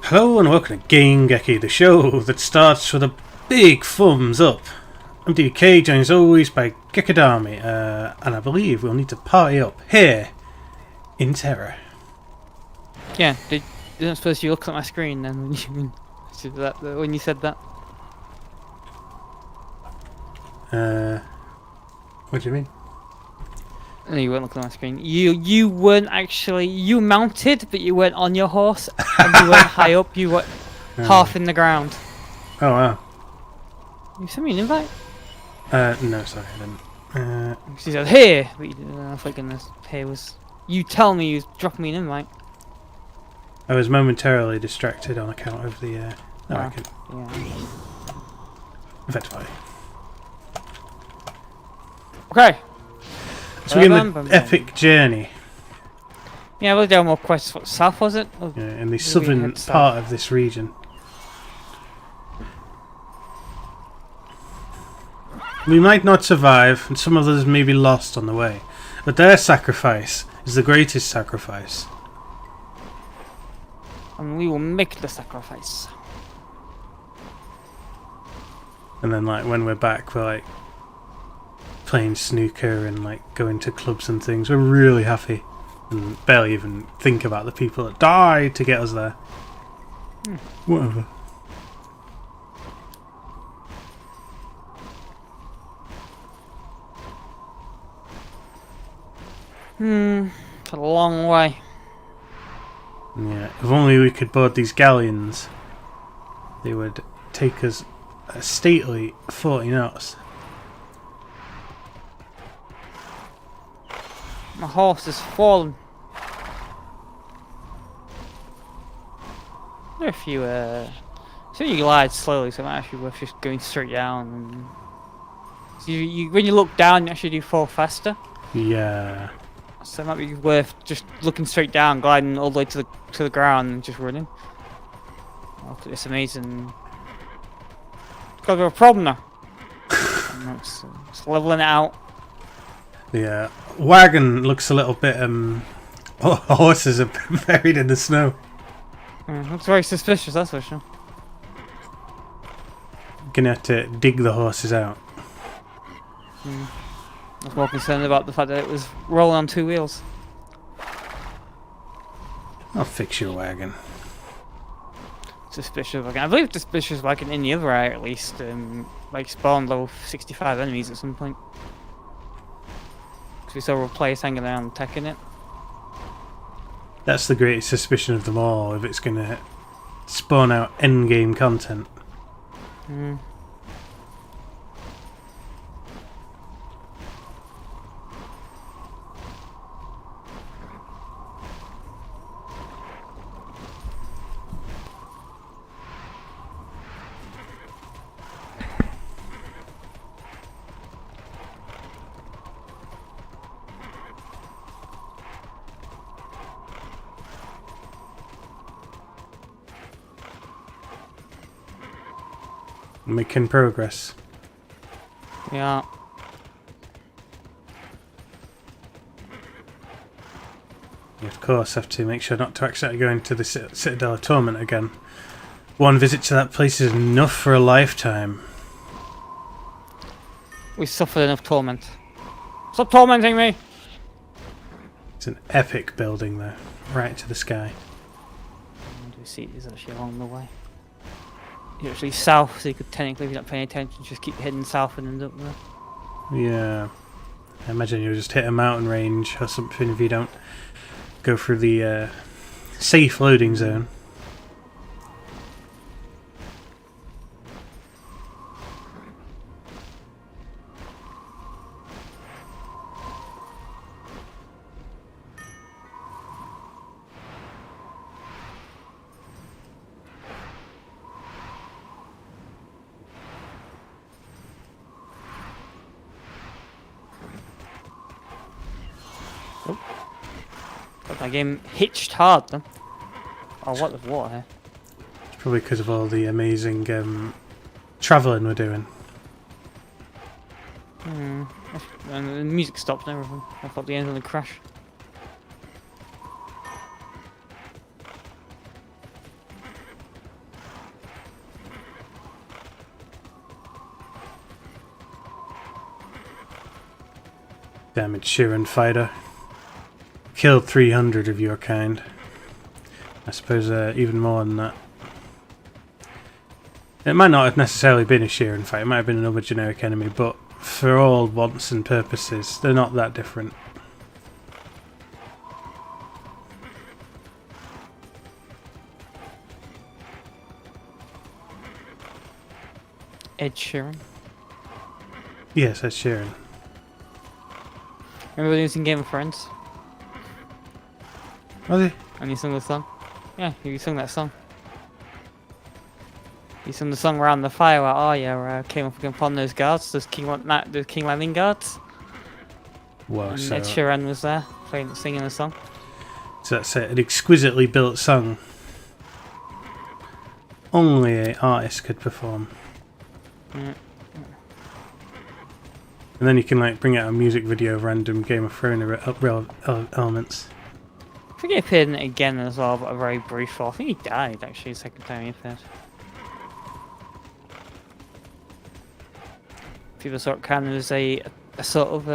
Hello and welcome to Game-Geki, the show that starts with a big thumbs up. I'm DK, joined as always by Gekadami, and I believe we'll need to party up here in Tera. Yeah, didn't suppose you looked at my screen then when you said that? What do you mean? No, you weren't looking at my screen. You weren't actually, you mounted, but you weren't on your horse, and you weren't high up, you were half in the ground. Oh wow. You sent me an invite? No, sorry, I didn't. She said, here! But I thought, goodness, here was, you tell me you dropped me an invite. I was momentarily distracted on account of the, Yeah. effectively. Okay. So we're in the epic journey. Yeah, we'll do more quests. What, south was it? Yeah, in the southern part of this region. We might not survive, and some of us may be lost on the way, but their sacrifice is the greatest sacrifice. And we will make the sacrifice. And then, like, when we're back, we're like playing snooker and like going to clubs and things. We're really happy and barely even think about the people that died to get us there. Whatever. It's a long way. Yeah, if only we could board these galleons, they would take us a stately 40 knots. My horse has fallen. There are a few, so you glide slowly, so it might actually be worth just going straight down. And so when you look down, you actually do fall faster. Yeah. So it might be worth just looking straight down, gliding all the way to the ground, and just running. Oh, look at this amazing. Got a bit of a problem now. It's leveling it out. The wagon looks a little bit, horses are buried in the snow. Looks very suspicious, that's for sure. Gonna have to dig the horses out. I was more concerned about the fact that it was rolling on two wheels. I'll fix your wagon. Suspicious wagon. I believe suspicious wagon in the other area at least, like spawned level 65 enemies at some point. Because we saw players hanging around teching it. That's the greatest suspicion of them all, if it's gonna spawn out endgame content. Making progress. Yeah. You of course have to make sure not to accidentally go into the Citadel of Torment again. One visit to that place is enough for a lifetime. We suffered enough torment. Stop tormenting me! It's an epic building there, right to the sky. Do we see it is actually along the way? It's actually south, so you could technically, if you're not paying attention, just keep heading south and end up there. Yeah. I imagine you'll just hit a mountain range or something if you don't go through the safe loading zone. Got my game hitched hard then. Oh, what the water here? It's probably because of all the amazing travelling we're doing. And the music stopped and everything. I thought the end of the crash. Damaged Sheeran fighter. Killed 300 of your kind. I suppose even more than that. It might not have necessarily been a Sheeran fight, it might have been another generic enemy, but for all wants and purposes, they're not that different. Ed Sheeran. Yes, that's Sheeran. Remember when he was in Game of Thrones? Are they? And he sung the song? Yeah, he sung that song. He sung the song around the fire where Arya came up upon those guards, those King Landing guards. Whoa, And so, Ed Sheeran was there, singing the song. so that's an exquisitely built song. Only an artist could perform. Mm. And then you can like bring out a music video of random Game of Thrones elements. I think he appeared in it again as well, but a very brief role. I think he died actually the second time he appeared. People saw it kind of as a sort of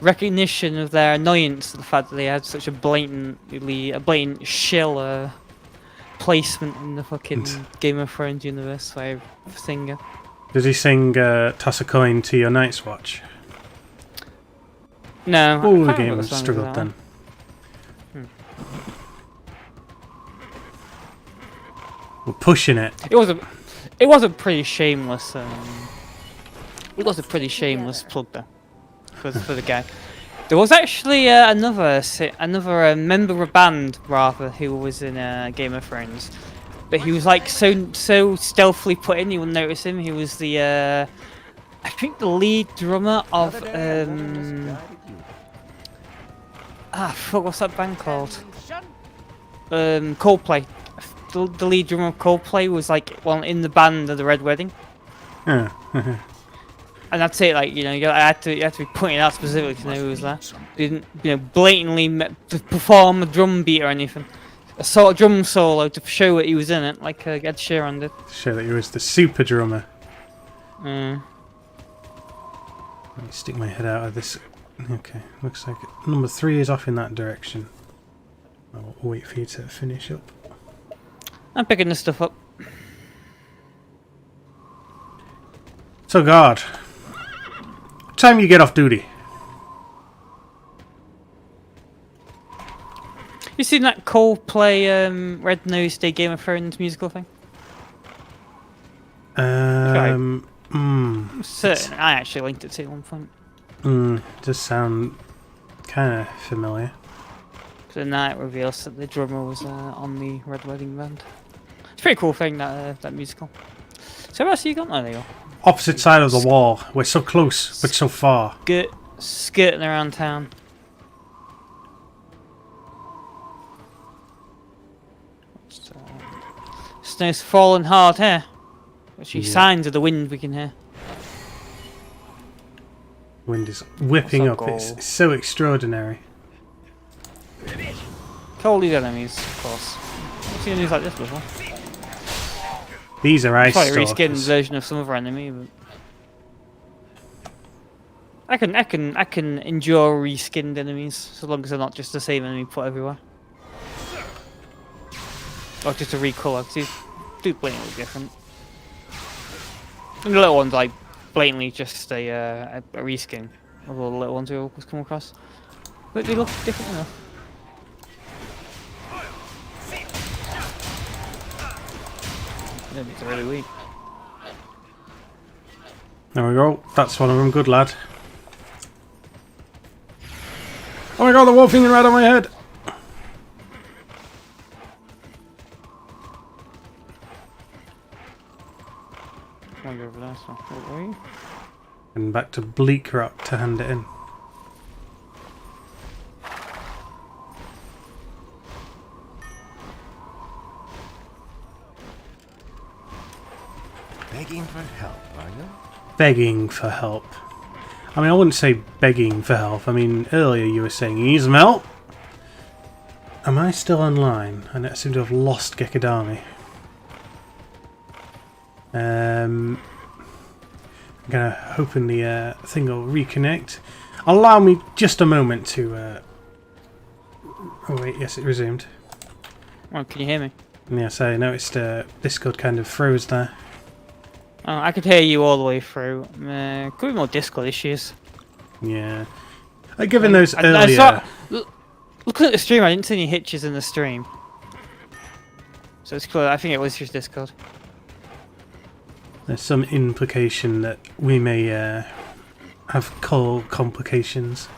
recognition of their annoyance at the fact that they had such a blatant shill placement in the fucking Game of Thrones universe by a singer. Does he sing Toss a Coin to Your Night's Watch? No. Oh, the I can't remember game what song struggled was then. We're pushing it. It was a pretty shameless it was a pretty shameless plug though for the guy. There was actually another member of a band rather who was in Game of Thrones, but he was like so stealthily put in you wouldn't notice him. He was the I think the lead drummer of fuck, what's that band called? Coldplay. The lead drummer of Coldplay was like in the band of the Red Wedding. Yeah. And that's it, like, you know, you had to be pointing out specifically to know who was there. You didn't, blatantly perform a drum beat or anything. A sort of drum solo to show that he was in it, like Ed Sheeran did. Show that he was the super drummer. Mm. Let me stick my head out of this. Okay, looks like number 3 is off in that direction. I'll wait for you to finish up. I'm picking this stuff up. So, God. What time you get off duty? You seen that Coldplay Red Nose Day Game of Thrones musical thing? I'm Certain I actually linked it to at one point. Does sound kind of familiar. So now it reveals that the drummer was on the Red Wedding band. It's a pretty cool thing, that musical. So where else have you got now, Leo? Opposite side of the wall. We're so close, but so far. Skirting around town. Snow's falling hard here. Actually, signs of the wind we can hear. Wind is whipping up. What's our It's so extraordinary. Kill these enemies, of course. I've seen enemies like this before. These are ice Probably a reskinned stalkers. version of some other enemy, but I can endure reskinned enemies so long as they're not just the same enemy put everywhere, or just a recolour. Because do blatantly different. And the little ones like blatantly just a reskin of all the little ones we always come across, but they look different enough. Enemies are really weak. There we go. That's one of them. Good lad. Oh my god, the wolf thing right on my head! Can't go over there, so what were you? And back to Bleak Rock to hand it in. Begging for help, are you? Begging for help. I mean, I wouldn't say begging for help. I mean, earlier you were saying, you need some help? Am I still online? I seem to have lost Gekadami. I'm gonna hoping the thing will reconnect. Allow me just a moment to... Oh wait, yes, it resumed. Oh, can you hear me? Yes, I noticed Discord kind of froze there. Oh, I could hear you all the way through. Could be more Discord issues. Yeah. Given those I earlier... saw, looking at the stream, I didn't see any hitches in the stream. So it's cool. I think it was just Discord. There's some implication that we may have call complications.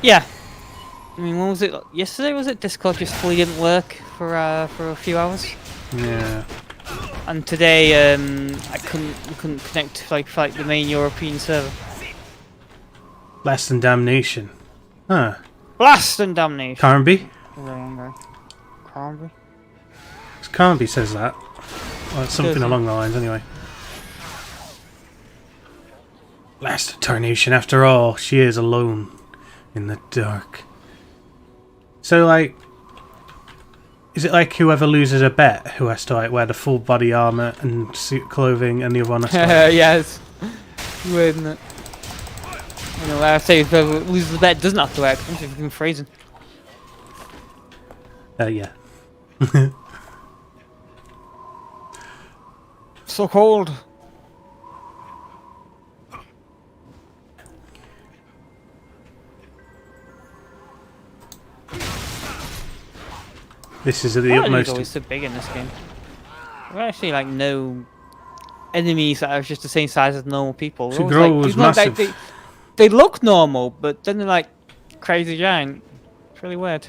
Yeah. I mean, when was it? Yesterday was it? Discord just fully didn't work for a few hours. Yeah. And today, I couldn't connect to like the main European server. Less than damnation. Huh. Blast and damnation. Carnby? Carnby? Carnby says that. Well, it's something Does he? along the lines anyway. Last tarnation after all. She is alone in the dark. So, like... Is it like whoever loses a bet who has to like wear the full body armor and suit clothing, and the other one has to? Like... Yes. Weird, isn't it? You know, I say whoever loses the bet doesn't have to wear it. I'm just fucking freezing. Yeah. So cold. This is at the Why are these utmost. always so big in this game? There are actually like no enemies that are just the same size as normal people. They're To always, grow like, was even though, like, massive. they look normal, but then they're like crazy giant. It's really weird.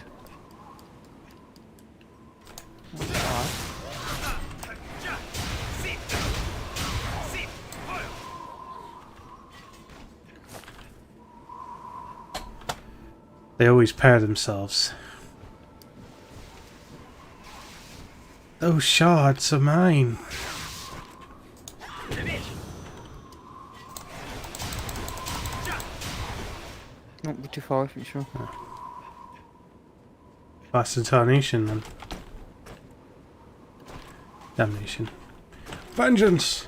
They always pair themselves. Those shards are mine. Don't be too far away from sure. Bastard tarnation then. Damnation. Vengeance!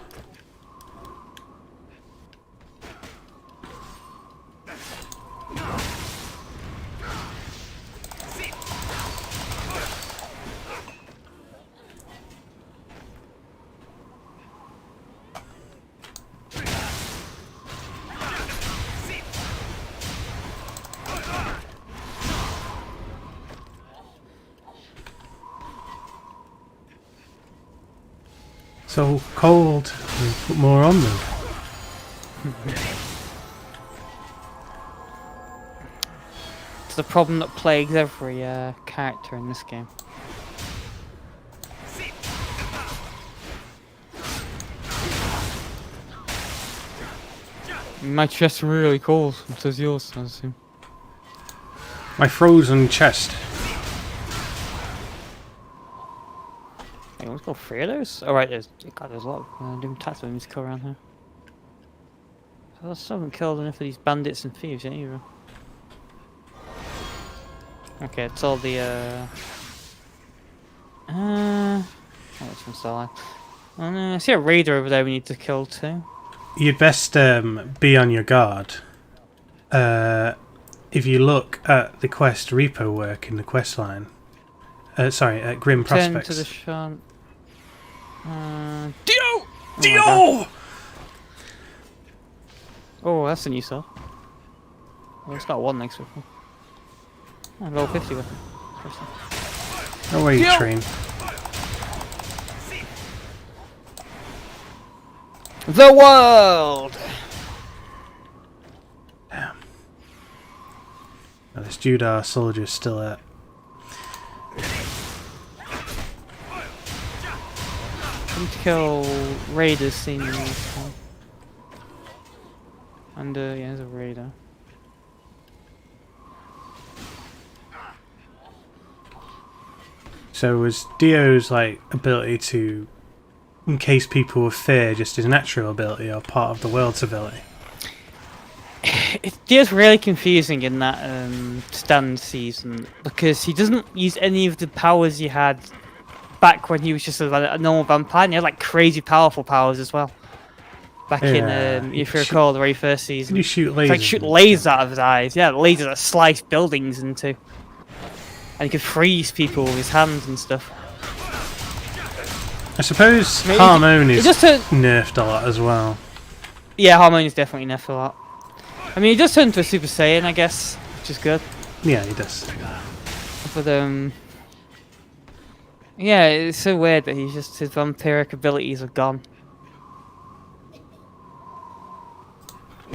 So cold. We'll put more on them. It's the problem that plagues every character in this game. My chest's really cold. So is yours, I assume. My frozen chest. Hey, let's go 3 of those. Oh, right, God, there's a lot of different types of enemies to kill around here. I still haven't killed enough of these bandits and thieves yet either. Okay, it's all the oh, this one's still alive. Oh, no, I see a raider over there we need to kill too. You'd best be on your guard. If you look at the quest repo work in the quest line. Sorry, at Grim Turn Prospects. to the shan. Dio! Oh Dio! Oh, that's a new sword. Well, it's got one next to it. Oh, level 50 weapon. No way, Dio! train. The world! Damn. Now, this Judar soldier's still at. I need to kill raiders seen in this one. And yeah, there's a raider. So was Dio's like ability to encase people with fear just his natural ability or part of the world's ability? It's just really confusing in that stand season because he doesn't use any of the powers he had back when he was just a normal vampire, and he had like crazy powerful powers as well. back in, Yeah, if you recall, the very first Can season. you shoot lasers? It's like shoot lasers out of his eyes. Yeah, the lasers that slice buildings into. And he could freeze people with his hands and stuff. I suppose I mean, Harmon it is just turned, nerfed a lot as well. yeah, Harmon is definitely nerfed a lot. I mean, he does turn into a Super Saiyan, I guess, which is good. Yeah, he does. But yeah, it's so weird that his vampiric abilities are gone.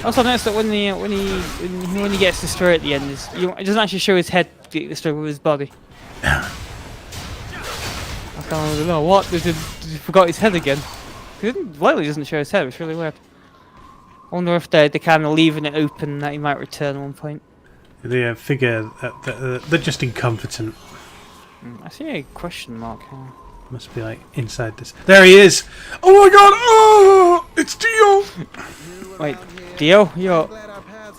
Also, I noticed that when he gets destroyed at the end, it doesn't actually show his head get destroyed with his body. I don't know what. Did he forgot his head again? He doesn't show his head. It's really weird. I wonder if they're kind of leaving it open that he might return at one point. They figure that they're just incompetent. I see a question mark here. Must be like inside this. There he is! Oh my god! Oh! It's Dio! Wait, Dio?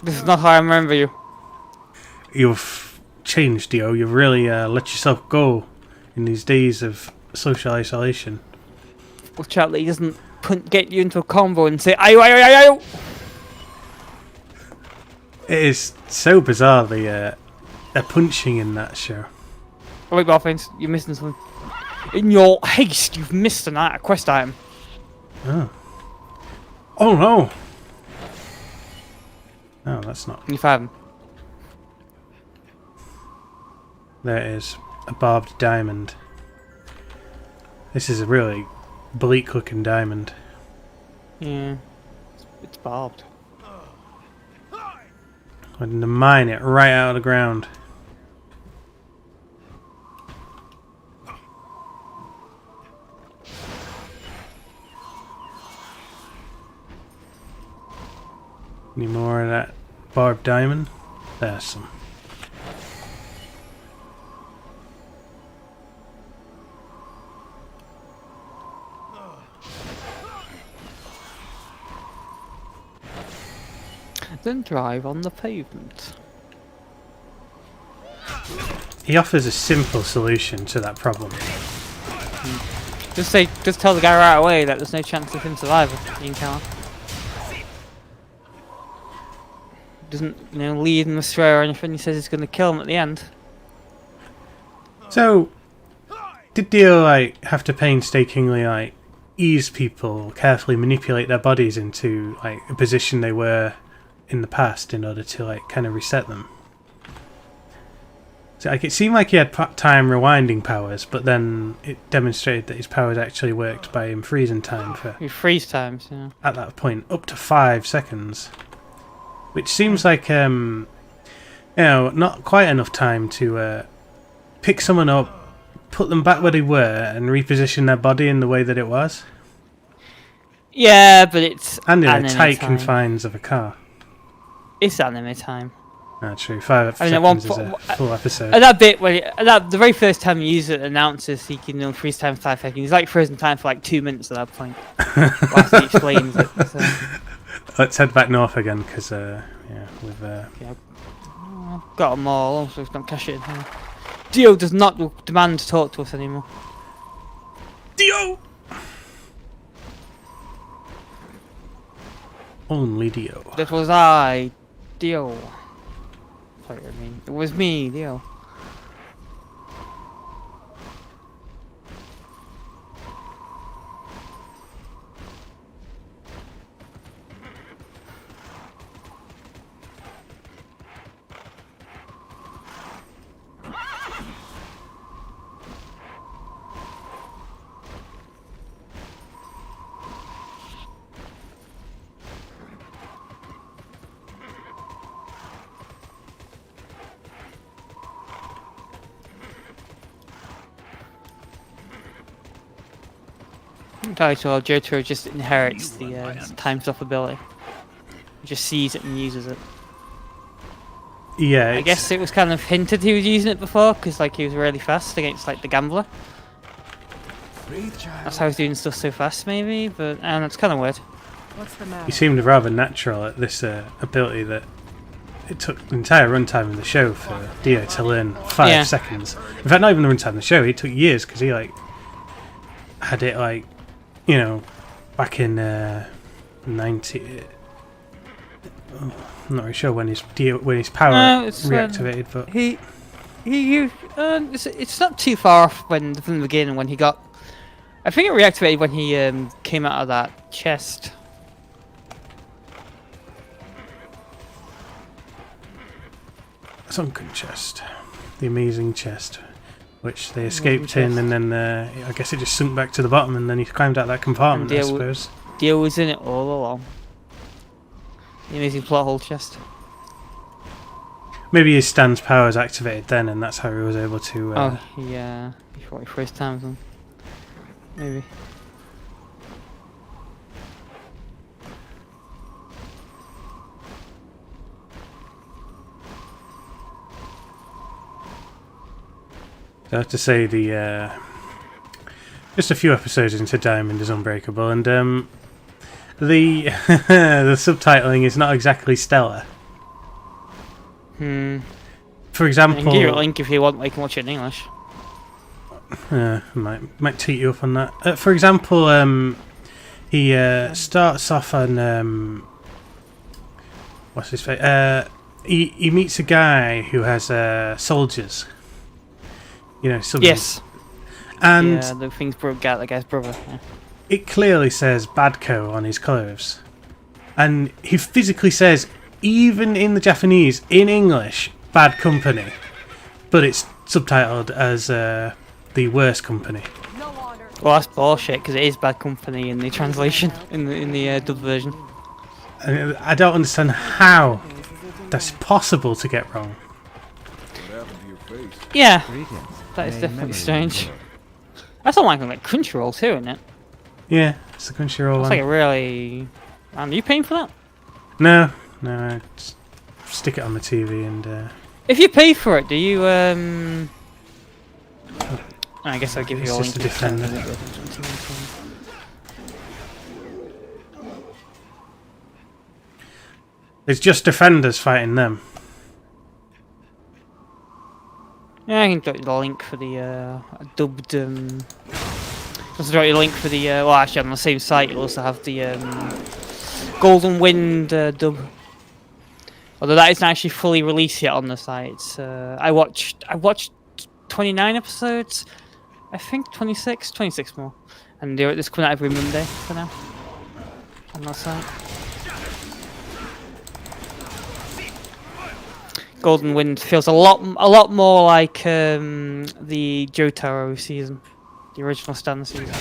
This is not how I remember you. You've changed, Dio. You've really let yourself go in these days of social isolation. Watch out that he doesn't get you into a combo and say ayo ayo ayo ayo! It is so bizarre, the punching in that show. Oh wait, Barface, you're missing something. In your haste, you've missed a quest item. Oh. Oh no! No, that's not. You found him. There it is. A barbed diamond. This is a really bleak looking diamond. Yeah. It's barbed. I'm going to mine it right out of the ground. Any more of that barbed diamond? There's some. Then drive on the pavement. He offers a simple solution to that problem. Just tell the guy right away that there's no chance of him surviving the encounter. Doesn't, lead him astray or anything. He says he's going to kill him at the end. So, did Dio have to painstakingly ease people, carefully manipulate their bodies into a position they were in the past in order to kind of reset them? So it seemed like he had time rewinding powers, but then it demonstrated that his powers actually worked by him freezing time for With freeze times, yeah. at that point up to 5 seconds, which seems like not quite enough time to pick someone up, put them back where they were, and reposition their body in the way that it was. Yeah, but it's And in the anime tight time. confines of a car. It's anime time. That's true. 5 I mean, at one seconds is a full episode. At that bit, the very first time you use it, announces he can freeze time for 5 seconds. He's like frozen time for 2 minutes at that point. Whilst he explains it. So. Let's head back north again, because we've Got them all, so don't cash it in here. Dio does not demand to talk to us anymore. Dio. Only Dio. That was I, Dio. Sorry, I mean, it was me, Dio. Title Jotaro just inherits the time stop ability. He just sees it and uses it. Yeah, I guess it was kind of hinted he was using it before, because he was really fast against the gambler. That's how he's doing stuff so fast, maybe. But it's kind of weird. What's the matter? he seemed rather natural at this ability that it took the entire runtime of the show for Dio to learn 5 seconds. In fact, not even the runtime of the show. It took years because he had it back in 90. I'm not really sure when his power reactivated, but it's not too far off from the beginning when he got. I think it reactivated when he came out of that chest. Sunken chest, the amazing chest, which they escaped in, and then I guess it just sunk back to the bottom, and then he climbed out that compartment. I suppose. Dio was in it all along. The amazing plot hole chest. Maybe his Stan's powers activated then, and that's how he was able to. Oh yeah, before he first times them. Maybe. I have to say just a few episodes into Diamond is Unbreakable, and the the subtitling is not exactly stellar. For example, I can give you a link if you want. I can watch it in English. Might tweet you up on that. For example, he starts off on what's his face? He meets a guy who has soldiers. You know, something. Yes. And yeah, the things broke out the guy's brother. Yeah. It clearly says Badco on his clothes. And he physically says, even in the Japanese, in English, Bad Company. But it's subtitled as The Worst Company. Well, that's bullshit, because it is Bad Company in the translation, in the dubbed version. And I don't understand how that's possible to get wrong. Yeah. That is definitely strange. That's not like Crunchyroll too, isn't it? Yeah, it's the Crunchyroll one. It's like a really... Are you paying for that? No, I just stick it on the TV and... If you pay for it, do you... I guess I'll give you a link to Defender. It's just Defenders fighting them. Yeah, I can drop you the link for the dubbed. Also drop you the link for the. Well, actually, on the same site, you'll also have the Golden Wind dub. Although that isn't actually fully released yet on the site. It's, I watched 29 episodes. I think 26 more, and this coming out every Monday for now on that site. Golden Wind feels a lot more like the Jotaro season, the original Stan season,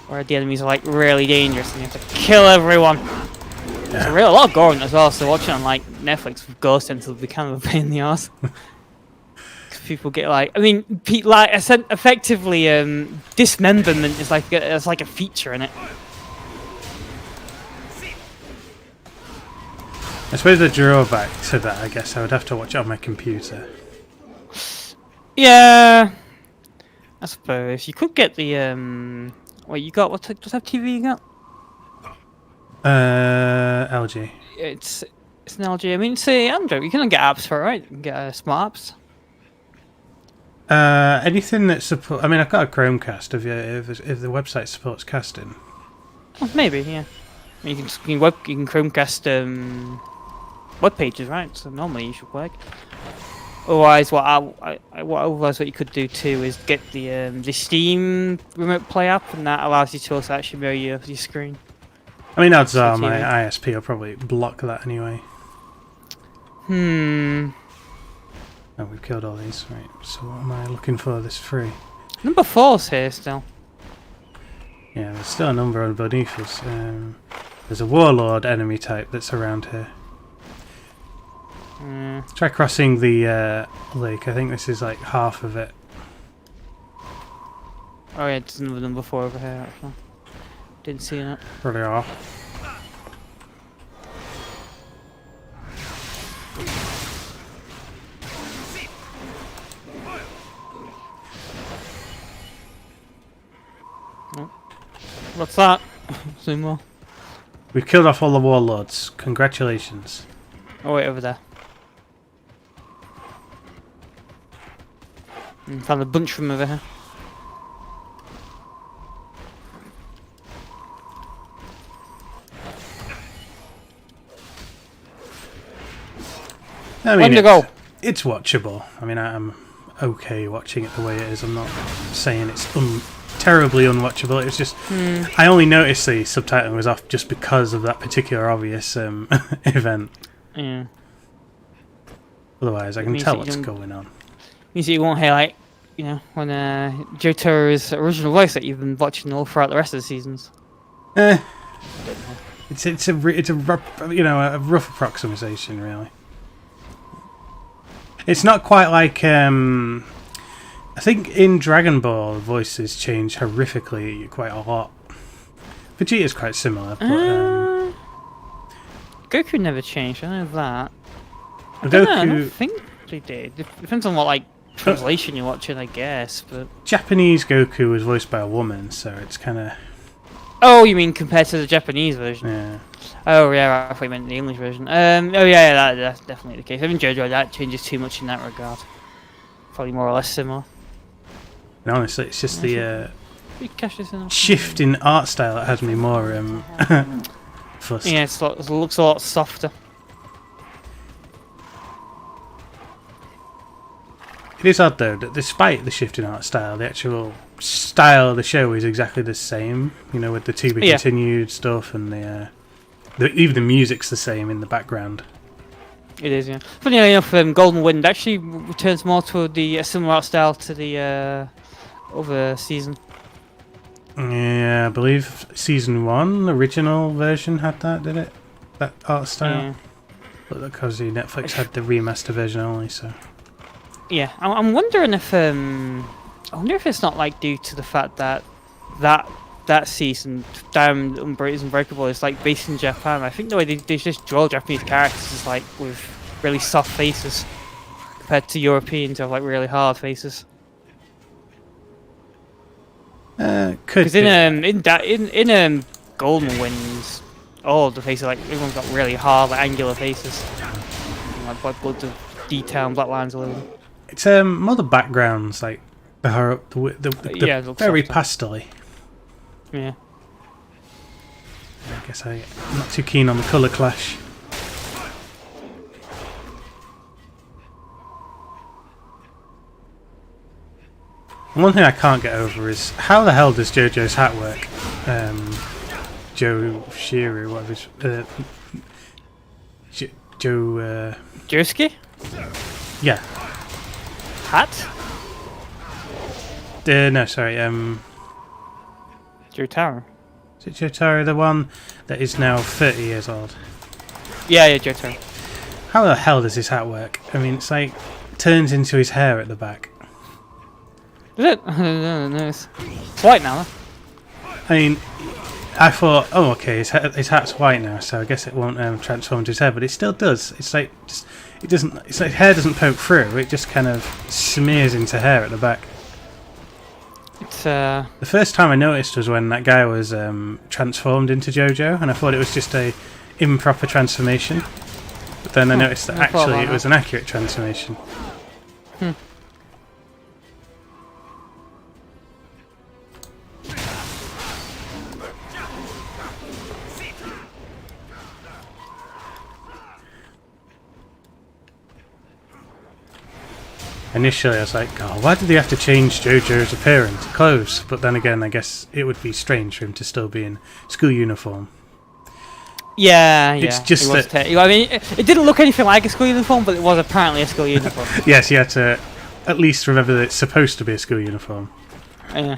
where the enemies are like really dangerous and you have to kill everyone. There's a lot of gore in it as well, so watching on like Netflix with Ghost ends up be kind of a pain in the ass. People get like, I mean, like I said, effectively, dismemberment is like a feature in it. I suppose the drawback to that, I guess, I would have to watch it on my computer. Yeah, I suppose you could get the What you got? What type of TV you got? LG. It's an LG. I mean, say Android. You can get apps for it, right? You can get smart apps. Anything that support. I mean, I've got a Chromecast. If the website supports casting. Oh, maybe, yeah. I mean, you can Chromecast web pages, right? So normally you should work. Otherwise, what you could do too is get the Steam Remote Play app, and that allows you to also actually mirror your screen. I mean, odds are my ISP will probably block that anyway. Oh, we've killed all these. Right, so what am I looking for? This free. Number 4's here still. Yeah, there's still a number underneath us. There's a warlord enemy type that's around here. Try crossing the lake. I think this is like half of it. Oh yeah, there's another number 4 over here actually. Didn't see that. Probably are. What's that? See more. We've killed off all the warlords. Congratulations. Oh wait, over there. Found a bunch from over here. I When mean, to go? it's watchable. I mean, I'm okay watching it the way it is. I'm not saying it's terribly unwatchable. It's just I only noticed the subtitling was off just because of that particular obvious event. Yeah. Otherwise, I can means tell that you what's don't- going on. Means that you won't hear like, you know, when Joe Tero's original voice that you've been watching all throughout the rest of the seasons. Eh, it's a a rough approximation, really. It's not quite like I think in Dragon Ball voices change horrifically quite a lot. Vegeta's quite similar, but Goku never changed. I know that. I Goku don't think they did. Depends on what like translation you're watching, I guess. But Japanese Goku was voiced by a woman, so it's kind of oh, you mean compared to the Japanese version? yeah. Oh yeah, I thought you meant the English version. Oh yeah, that's definitely the case. I mean, JoJo, that changes too much in that regard. Probably more or less similar. And honestly, it's just the We cash this in. shift in art style that has me more fussed. Yeah, it looks a lot softer. It is odd though that despite the shift in art style, the actual style of the show is exactly the same. You know, with the to be continued stuff and even the music's the same in the background. It is, yeah. Funny enough, Golden Wind actually returns more to the similar art style to the other season. Yeah, I believe season 1 original version had that, did it? That art style. Yeah. But because Netflix had the remaster version only, so. Yeah, I'm wondering if I wonder if it's not like due to the fact that that season, Diamond is Unbreakable, is like based in Japan. I think the way they just draw Japanese characters is like with really soft faces compared to Europeans who have like really hard faces. Could Because be. in Golden Winds, all the faces like everyone's got really hard, like angular faces, and, like black loads of detail and black lines all over them. It's more the backgrounds, like the horror, Yeah, it looks very softer. pastel-y. Yeah. I guess I'm not too keen on the colour clash. One thing I can't get over is how the hell does JoJo's hat work? Joe Shiru, whatever his... Joe... Josuke? yeah. Hat? No, sorry. Joe Tara. Is it Jotaro, the one that is now 30 years old? Yeah, Joe Tara. How the hell does his hat work? I mean, it's like turns into his hair at the back. Is it? I don't know. It's white now. I mean, I thought, oh, okay, his hat's white now, so I guess it won't transform into his hair, but it still does. It's like it doesn't. It's like hair doesn't poke through. It just kind of smears into hair at the back. It's The first time I noticed was when that guy was transformed into JoJo, and I thought it was just a improper transformation. But then I noticed that no problem actually on it was an accurate transformation. Initially, I was like, "Oh, why did they have to change JoJo's appearance, clothes?" But then again, I guess it would be strange for him to still be in school uniform. yeah. It's just it was that- I mean, it didn't look anything like a school uniform, but it was apparently a school uniform. Yes, you had to at least remember that it's supposed to be a school uniform. Yeah.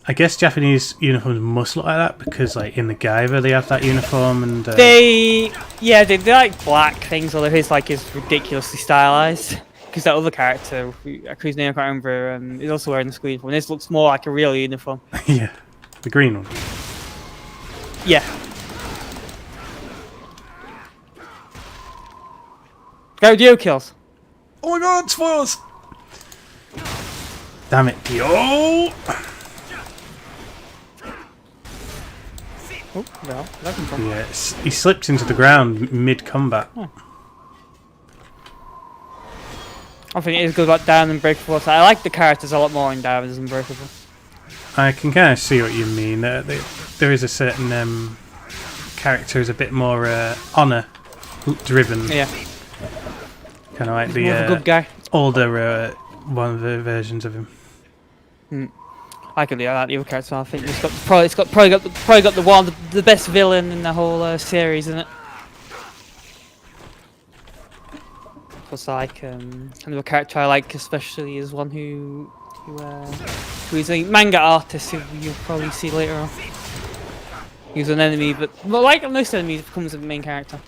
I guess Japanese uniforms must look like that because, like, in the Gaiva they have that uniform, and They like black things, although his like is ridiculously stylized. Because that other character, whose name I can't remember, is also wearing the school uniform. This looks more like a real uniform. yeah, the green one. Yeah. Go Dio kills. Oh my God, spoilers! Damn it, Dio! Oh, well, that can come. Yeah, he slipped into the ground mid-combat. I think it is good about Diamond Unbreakable. So I like the characters a lot more in Diamond Unbreakable. I can kind of see what you mean. There is a certain character who's a bit more honour-driven. Yeah. Kind of like He's more of a good guy. older one of the versions of him. I could like the other character. I think it's probably got the one of the best villain in the whole series, isn't it? Plus, like another character I like especially is one who is a manga artist who you'll probably see later on. He's an enemy, but like most enemies, becomes the main character.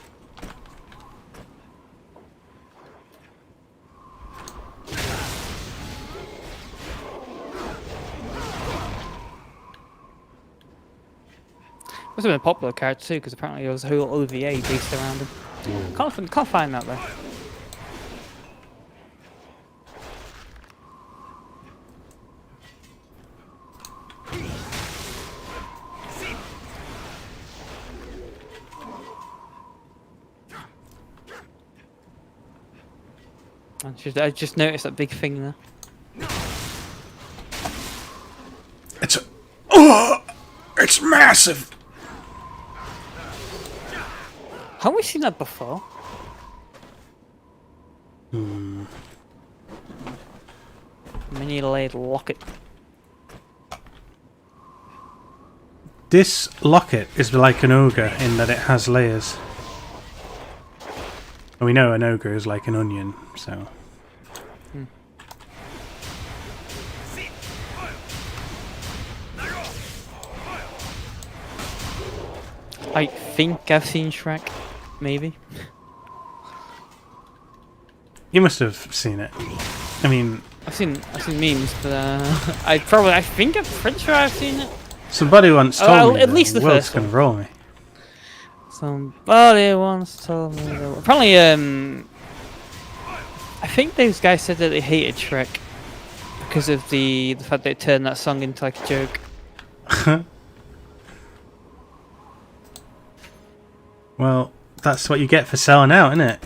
Must have been a popular character too, because apparently there was a whole OVA based around him. Can't find that though. I just noticed that big thing there. It's massive. Have we seen that before? Mini laid locket. This locket is like an ogre in that it has layers. And we know an ogre is like an onion, so. I think I've seen Shrek, maybe. You must have seen it. I mean, I've seen memes, but I'm pretty sure I've seen it. somebody once told me at least the world's first gonna roll me. Somebody once told me that. Apparently, I think those guys said that they hated Shrek because of the fact they turned that song into like a joke. Well, that's what you get for selling out, isn't it?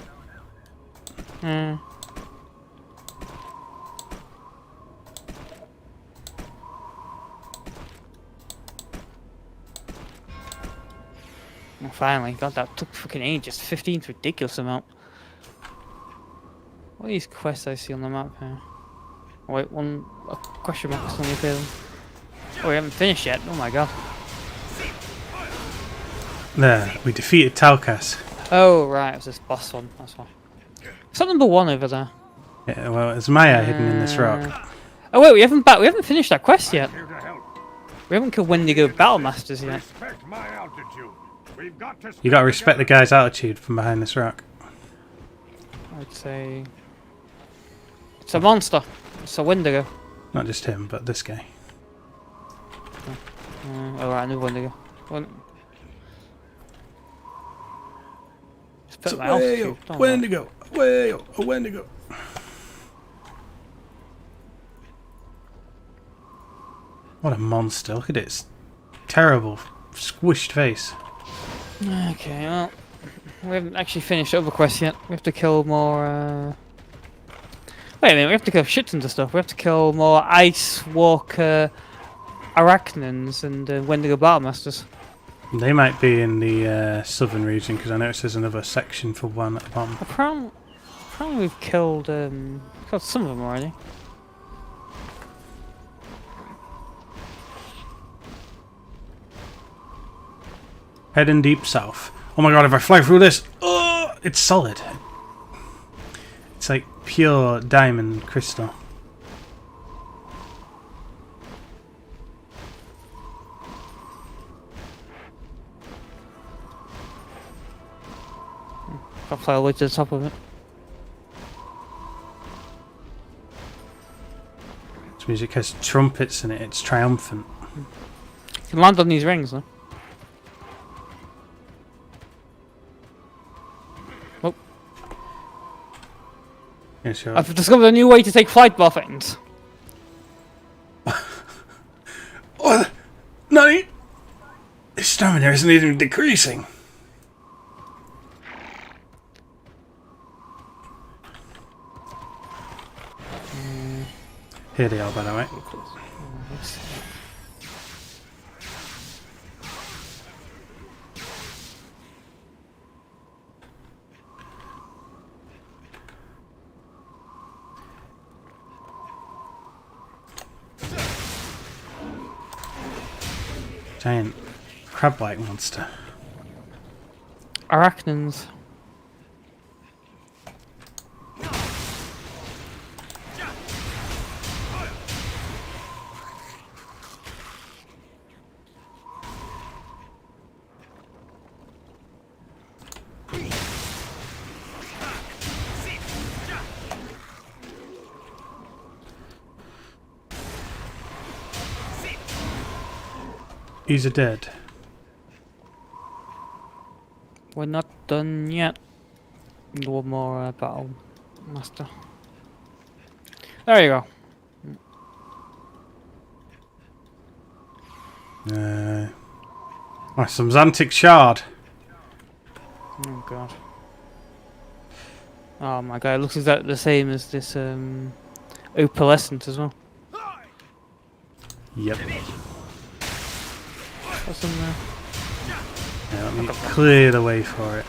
Well, finally, God, that took fucking ages. 15's ridiculous amount. What are these quests I see on the map here? Oh, wait, a question mark still appear them. Oh, we haven't finished yet. Oh my God. There, we defeated Talcas. Oh right, it was this boss one. That's why. Is that number 1 over there? Yeah, well, it's Maya hidden in this rock. Oh wait, we haven't finished that quest yet. We haven't killed Wendigo Battle Masters yet. You gotta respect the guy's altitude from behind this rock. I'd say it's a monster. It's a Wendigo. Not just him, but this guy. Oh right, another Wendigo. It's a Wendigo, a Wendigo. What a monster! Look at its terrible, squished face. Okay, well, we haven't actually finished other quests yet. We have to kill more. Wait a minute, we have to kill shit tons of stuff. We have to kill more Ice Walker Arachnans and Wendigo Battlemasters. They might be in the southern region because I noticed there's another section for one at the bottom. Apparently we've killed some of them already. Heading deep south. Oh my god, if I fly through this, oh, it's solid. It's like pure diamond crystal. I'll fly all the way to the top of it. This music has trumpets in it, it's triumphant. You can land on these rings though. Oh. Yeah, sure. I've discovered a new way to take flight buffings. Oh, Nani! His stamina isn't even decreasing. Here they are, by the way. Giant crab-like monster. Arachnans. He's a dead. We're not done yet. One more battle, master. There you go. Oh, some Xantic Shard. Oh god. Oh my god, it looks exactly the same as this opalescent as well. Yep. What's in there? Yeah, let me clear the way for it.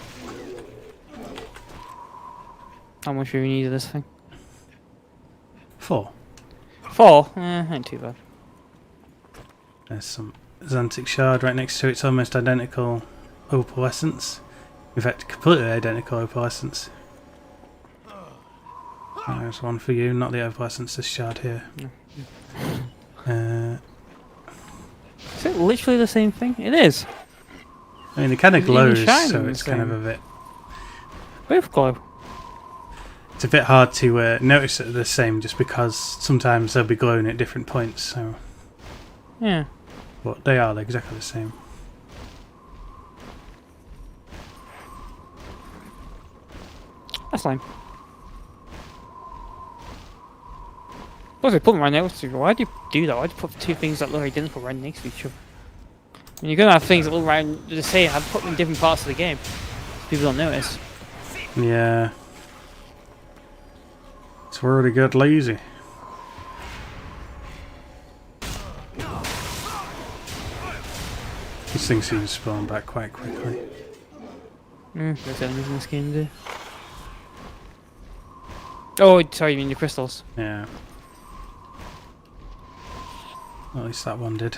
How much do we need of this thing? 4. 4? Ain't too bad. There's some Xantic Shard right next to it. It's almost identical opalescence. In fact, completely identical opalescence. There's one for you, not the opalescence, this shard here. Is it literally the same thing? It is. I mean, it kind of It even glows, shines so the it's kind of a same. bit... Both glow. It's a bit hard to notice that they're the same, just because sometimes they'll be glowing at different points, so... Yeah. But they are, they're exactly the same. That's fine. What's it put them right next to you? Why do you do that? Why do you put two things that look identical right next to each other? I mean, you're gonna have things that look right the same. I've put them in different parts of the game. People don't notice. Yeah. It's where they get lazy. These things seem to spawn back quite quickly. There's enemies in this game, do. Oh, sorry, you mean the crystals? Yeah. At least that one did.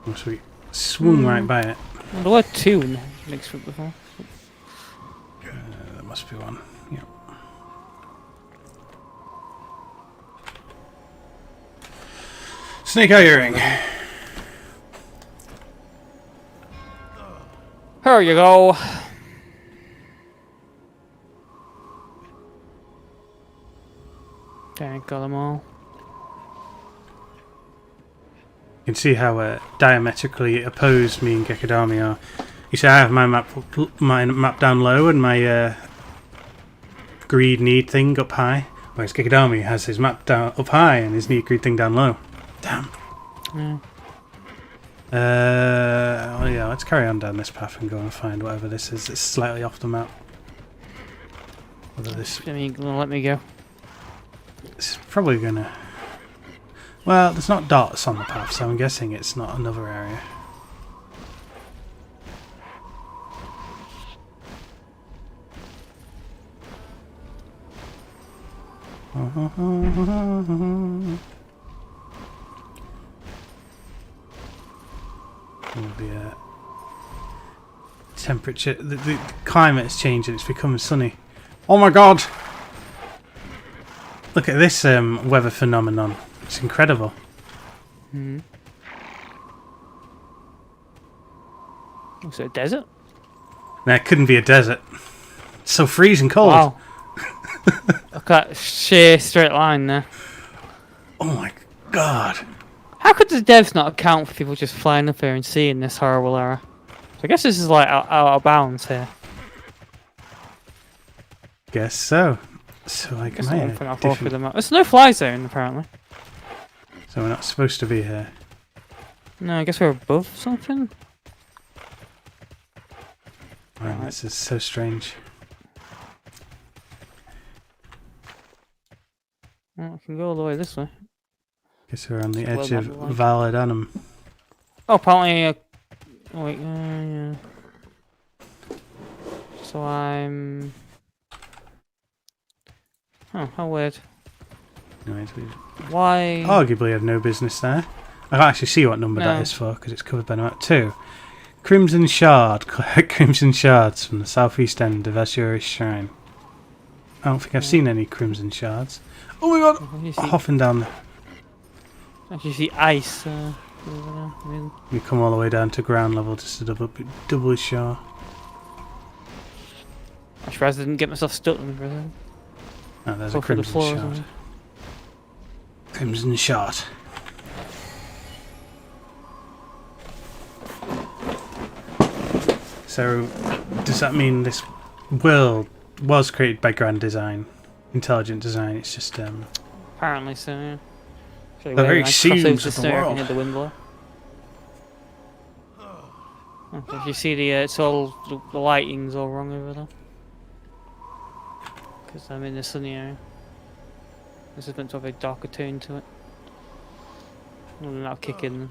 Once we swung right by it. Well, there were two in the next group before. There must be one. Yep. Snake eye earring. Here you go. Dang, got them all. You can see how diametrically opposed me and Gekidami are. You see, I have my map down low and my greed need thing up high, whereas Gekidami has his map down up high and his need greed thing down low. Damn. Yeah. Well, yeah, let's carry on down this path and go and find whatever this is. It's slightly off the map. Whether this I mean, gonna let me go. is probably gonna. Well, there's not dots on the path, so I'm guessing it's not another area. The temperature, the climate has changed and it's become sunny. Oh my god! Look at this weather phenomenon. It's incredible. Was it a desert? There couldn't be a desert. It's so freezing cold. Wow. Look at that sheer straight line there. Oh my god. How could the devs not account for people just flying up here and seeing this horrible error? So I guess this is like out of bounds here. Guess so. So like, Guess am I one in thing a I'll fall through different... the map. There's no fly zone apparently. So we're not supposed to be here. No, I guess we're above something. Man, this is so strange. Well, I can go all the way this way. Guess we're on the Well, edge of that'd be like- Valadanum. Oh, apparently. Oh, wait, yeah. So I'm. Oh, how weird. Anyways, we Why? arguably have no business there. I can't actually see what number that No. is for because it's covered by map 2. Crimson Shard. Collect Crimson Shards from the southeast end of Azura's Shrine. I don't think I've seen any Crimson Shards. Oh my god! You see, Hopping down there. actually see ice. Over there. I mean, We come all the way down to ground level just to doubly sure. I'm surprised I didn't get myself stuck in for that. Oh, there's Go a for the Crimson floor or Shard. something. Crimson Shard. So, does that mean this world was created by Grand Design? Intelligent Design, it's just, Apparently so, yeah. The very seams of the world. The wind blow. Oh, if you see it's all, the lighting's all wrong over there. Because I'm in the sunny area. This is meant to have a darker tone to it. And that'll kick in.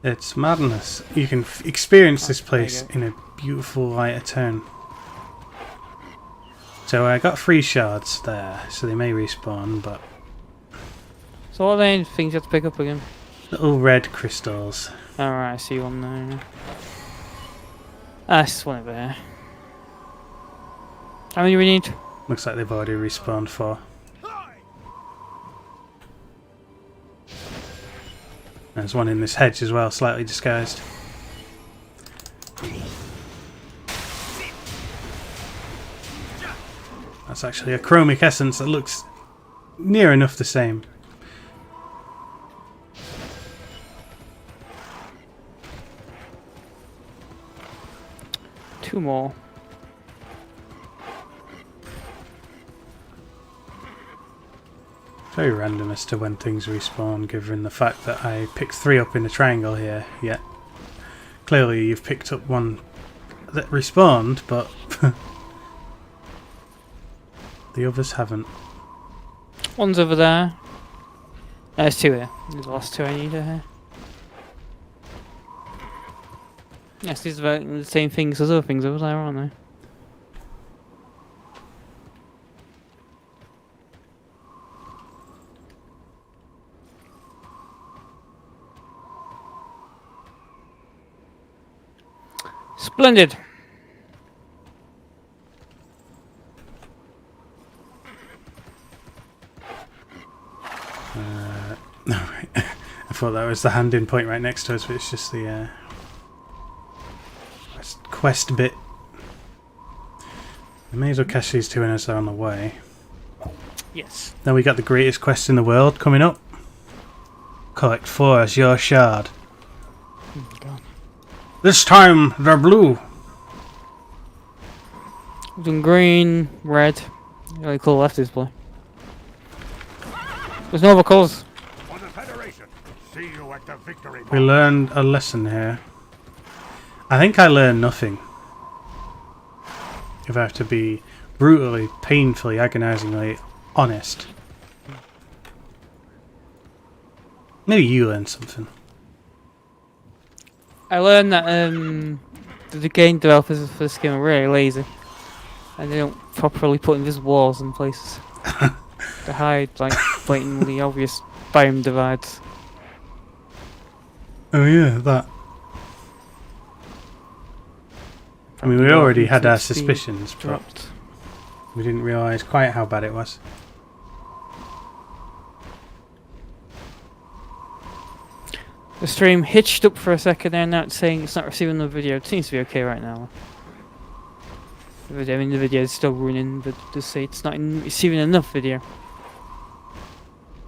It's madness. You can experience this There you place go. in a beautiful lighter tone. So I got 3 shards there, so they may respawn, but So what are the things you have to pick up again? little red crystals. Alright, I see one there. That's one over there. How many we need? Looks like they've already respawned 4. There's one in this hedge as well, slightly disguised. That's actually a chromic essence that looks near enough the same. Two more. Very random as to when things respawn, given the fact that I picked 3 up in a triangle here, yet clearly you've picked up one that respawned, but the others haven't. One's over there. There's 2 here. There's the last 2 I need here. Yes, these are the same things as other things over there, aren't they? Splendid. Alright. I thought that was the hand-in point right next to us, but it's just the quest bit. We may as well catch these 2 in as they're on the way. Yes. Then we got the greatest quest in the world coming up. Collect 4 as your shard. Oh, God. This time they're blue. We've done green, red. The only colour left is blue. There's no other colours. For the Federation. See you at the victory. We learned a lesson here. I think I learned nothing. If I have to be brutally, painfully, agonisingly honest. Maybe you learned something. I learned that the game developers for this game are really lazy. And they don't properly put invisible walls in places. To hide, like, blatantly obvious biome divides. Oh yeah, that. I mean, we already had our Speed suspicions, but dropped. we didn't realise quite how bad it was. The stream hitched up for a second there, now it's saying it's not receiving the video. It seems to be okay right now. I mean, the video is still running, but just say it's not receiving enough video.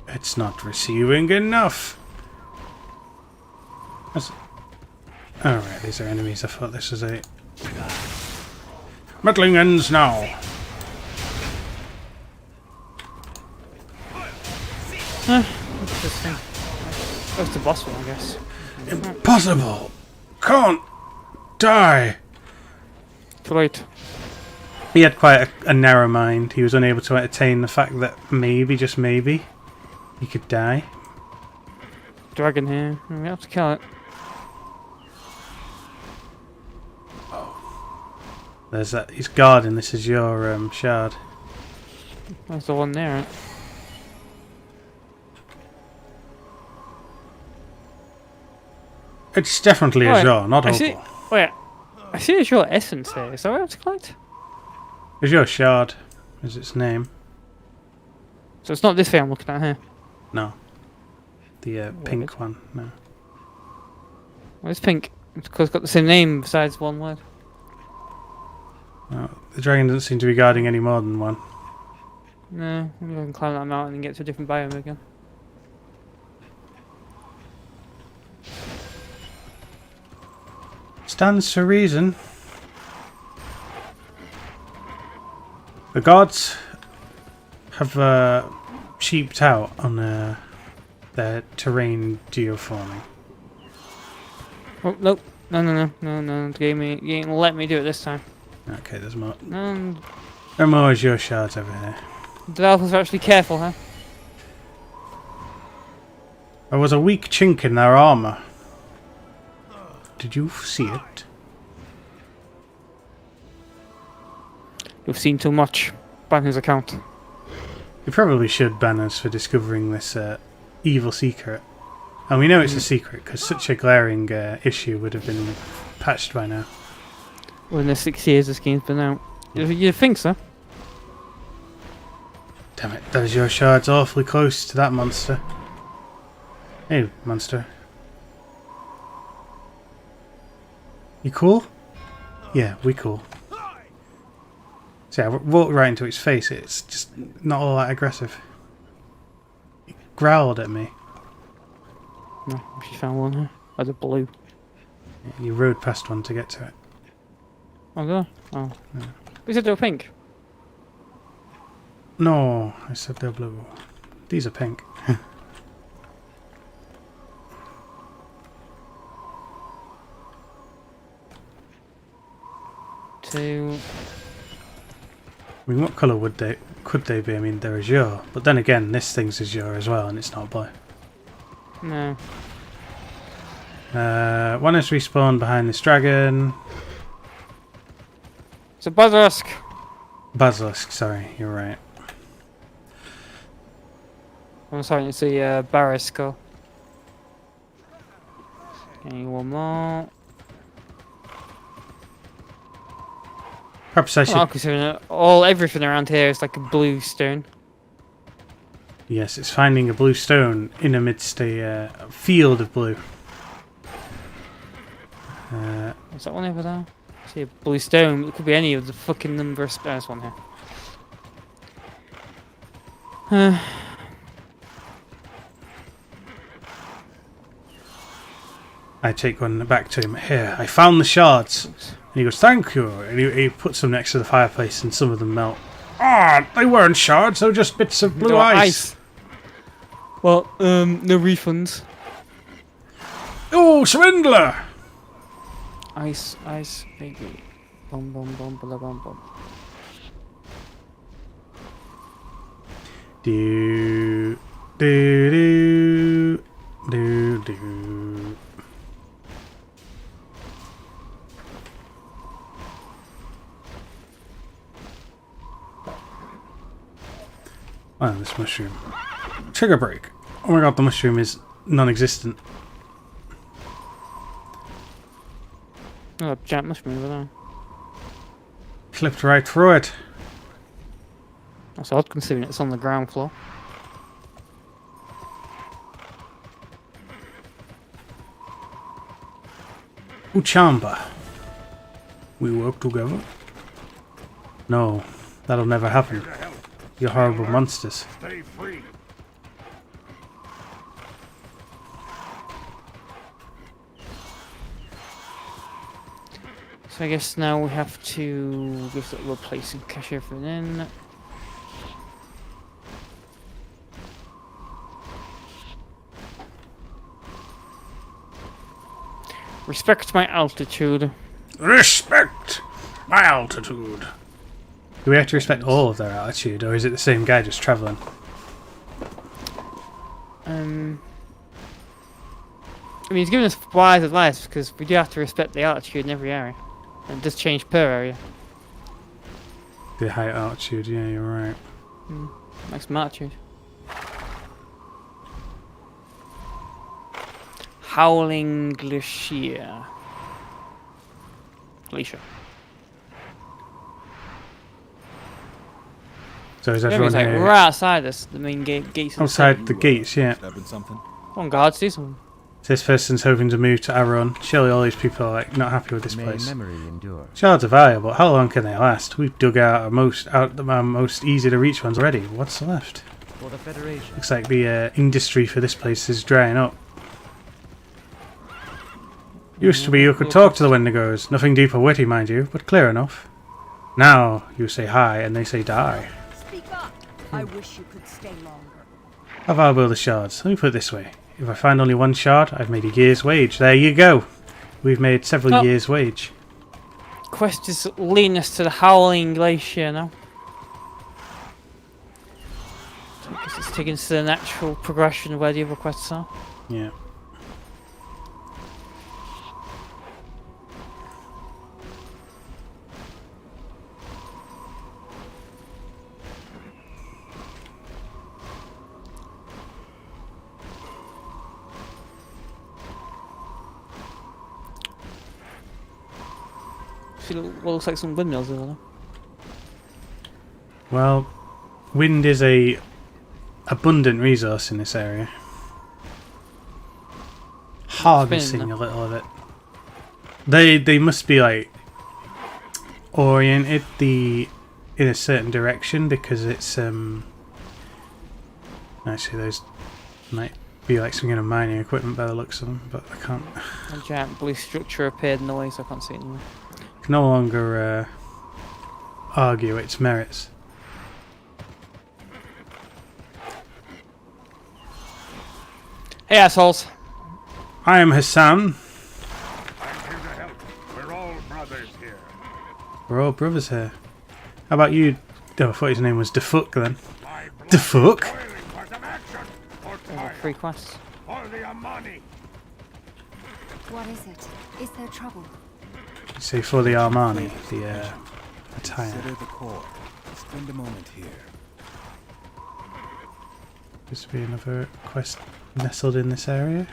It's not receiving enough. Alright, these are enemies. I thought this was a... Battling ends now. Interesting. That was the boss one, I guess. Impossible! Can't die! Too late. He had quite a narrow mind. He was unable to entertain the fact that maybe, just maybe, he could die. Dragon here. We have to kill it. There's that. He's guarding. This is your shard. There's the one there. Right? It's definitely Right. Azure, not I see. Opal. Wait, I see Azure Essence here. Is that what I have to collect? Azure Shard is its name. So it's not this thing I'm looking at here. No. The pink one, no. Well, it's pink. Because it's got the same name besides one word. No, the dragon doesn't seem to be guarding any more than one. No, maybe I can climb that mountain and get to a different biome again. Stands to reason. The gods have cheaped out on their terrain geoforming. Oh, nope. No. The game ain't let me do it this time. Okay, there's more. No, There are more Azure Shards over here. developers are actually careful, huh? There was a weak chink in their armor. Did you see it? You've seen too much. Ban his account. You probably should ban us for discovering this evil secret. And we know it's a secret because such a glaring issue would have been patched by now. Well, in the 6 years this game's been out. You think so? Damn it, those Azure Shards awfully close to that monster. Hey, monster. You cool? Yeah, we cool. So yeah, I walked right into its face. It's just not all that aggressive. It growled at me. No, she found one here. That's a blue. You rode past one to get to it. Oh, there? Oh. Yeah. We said they were pink. No, I said they're blue. These are pink. Two. I mean, what colour could they be? I mean, they're Azure. But then again, this thing's Azure as well, and it's not blue. No. One has respawned behind this dragon. It's a basilisk. Basilisk, sorry, you're right. I'm sorry, it's a barrisco. Okay, one more. Perhaps I should... Oh, considering everything around here is like a blue stone. Yes, it's finding a blue stone in amidst a field of blue. Is that one over there? I see a blue stone. It could be any of the fucking number of there's one here. I take one back to him. Here, I found the shards. And he goes, thank you. And he puts them next to the fireplace and some of them melt. Ah, they weren't shards, they were just bits of blue They were ice. Well, no refunds. Oh, swindler! Ice, baby. Bum, bum, bum, bum, bum, bum. Do, do, do, do, do. Oh, this mushroom. Trigger break. Oh my god, the mushroom is non-existent. Oh, giant mushroom over there. Clipped right through it. That's odd considering it's on the ground floor. Uchamba. We work together? No, that'll never happen. You horrible monsters. Stay free. So I guess now we have to go to that little place and cash everything in. Respect my altitude. Respect my altitude. Do we have to respect all of their attitude, or is it the same guy just travelling? I mean, he's giving us wise advice because we do have to respect the altitude in every area. And it does change per area. The high altitude, yeah, you're right. Maximum altitude. Howling Glacier. Glacier. So is Maybe everyone it's like here right outside us, the main gates. outside the gates? Yeah. Grabbing something? Come on, guards, do something. This person's hoping to move to Aron. Surely all these people are like not happy with this May place. memory endure. Shards are valuable. How long can they last? We've dug out our most easy to reach ones already. What's left? For the Federation. Looks like the industry for this place is drying up. Used to be you could talk to the Wendigos. Nothing deep or witty, mind you, but clear enough. Now you say hi and they say die. Speak up. I wish you could stay longer. How valuable are the shards? Let me put it this way. If I find only one shard, I've made a year's wage. There you go. We've made several years' wage. Quest is leading us to the Howling Glacier now. So I guess it's taking us to the natural progression of where the other quests are. Yeah. See what looks like some windmills over there. Well, wind is a abundant resource in this area. Harnessing a little of it. They must be like oriented in a certain direction because it's actually those might be like some kind of mining equipment by the looks of them, but I can't. A giant blue structure appeared in the way, so I can't see it anymore. Can no longer argue its merits. Hey assholes! I am Hassan. I'm here to help. We're all brothers here. We're all brothers here. How about you? Oh, I thought his name was Defuck then. My blood Defuck? is boiling for some action. Or time. Free quests. For the Amani. What is it? Is there trouble? You say for the Armani, the attire. Consider the core. Spend a moment here. Seems to be another quest nestled in this area.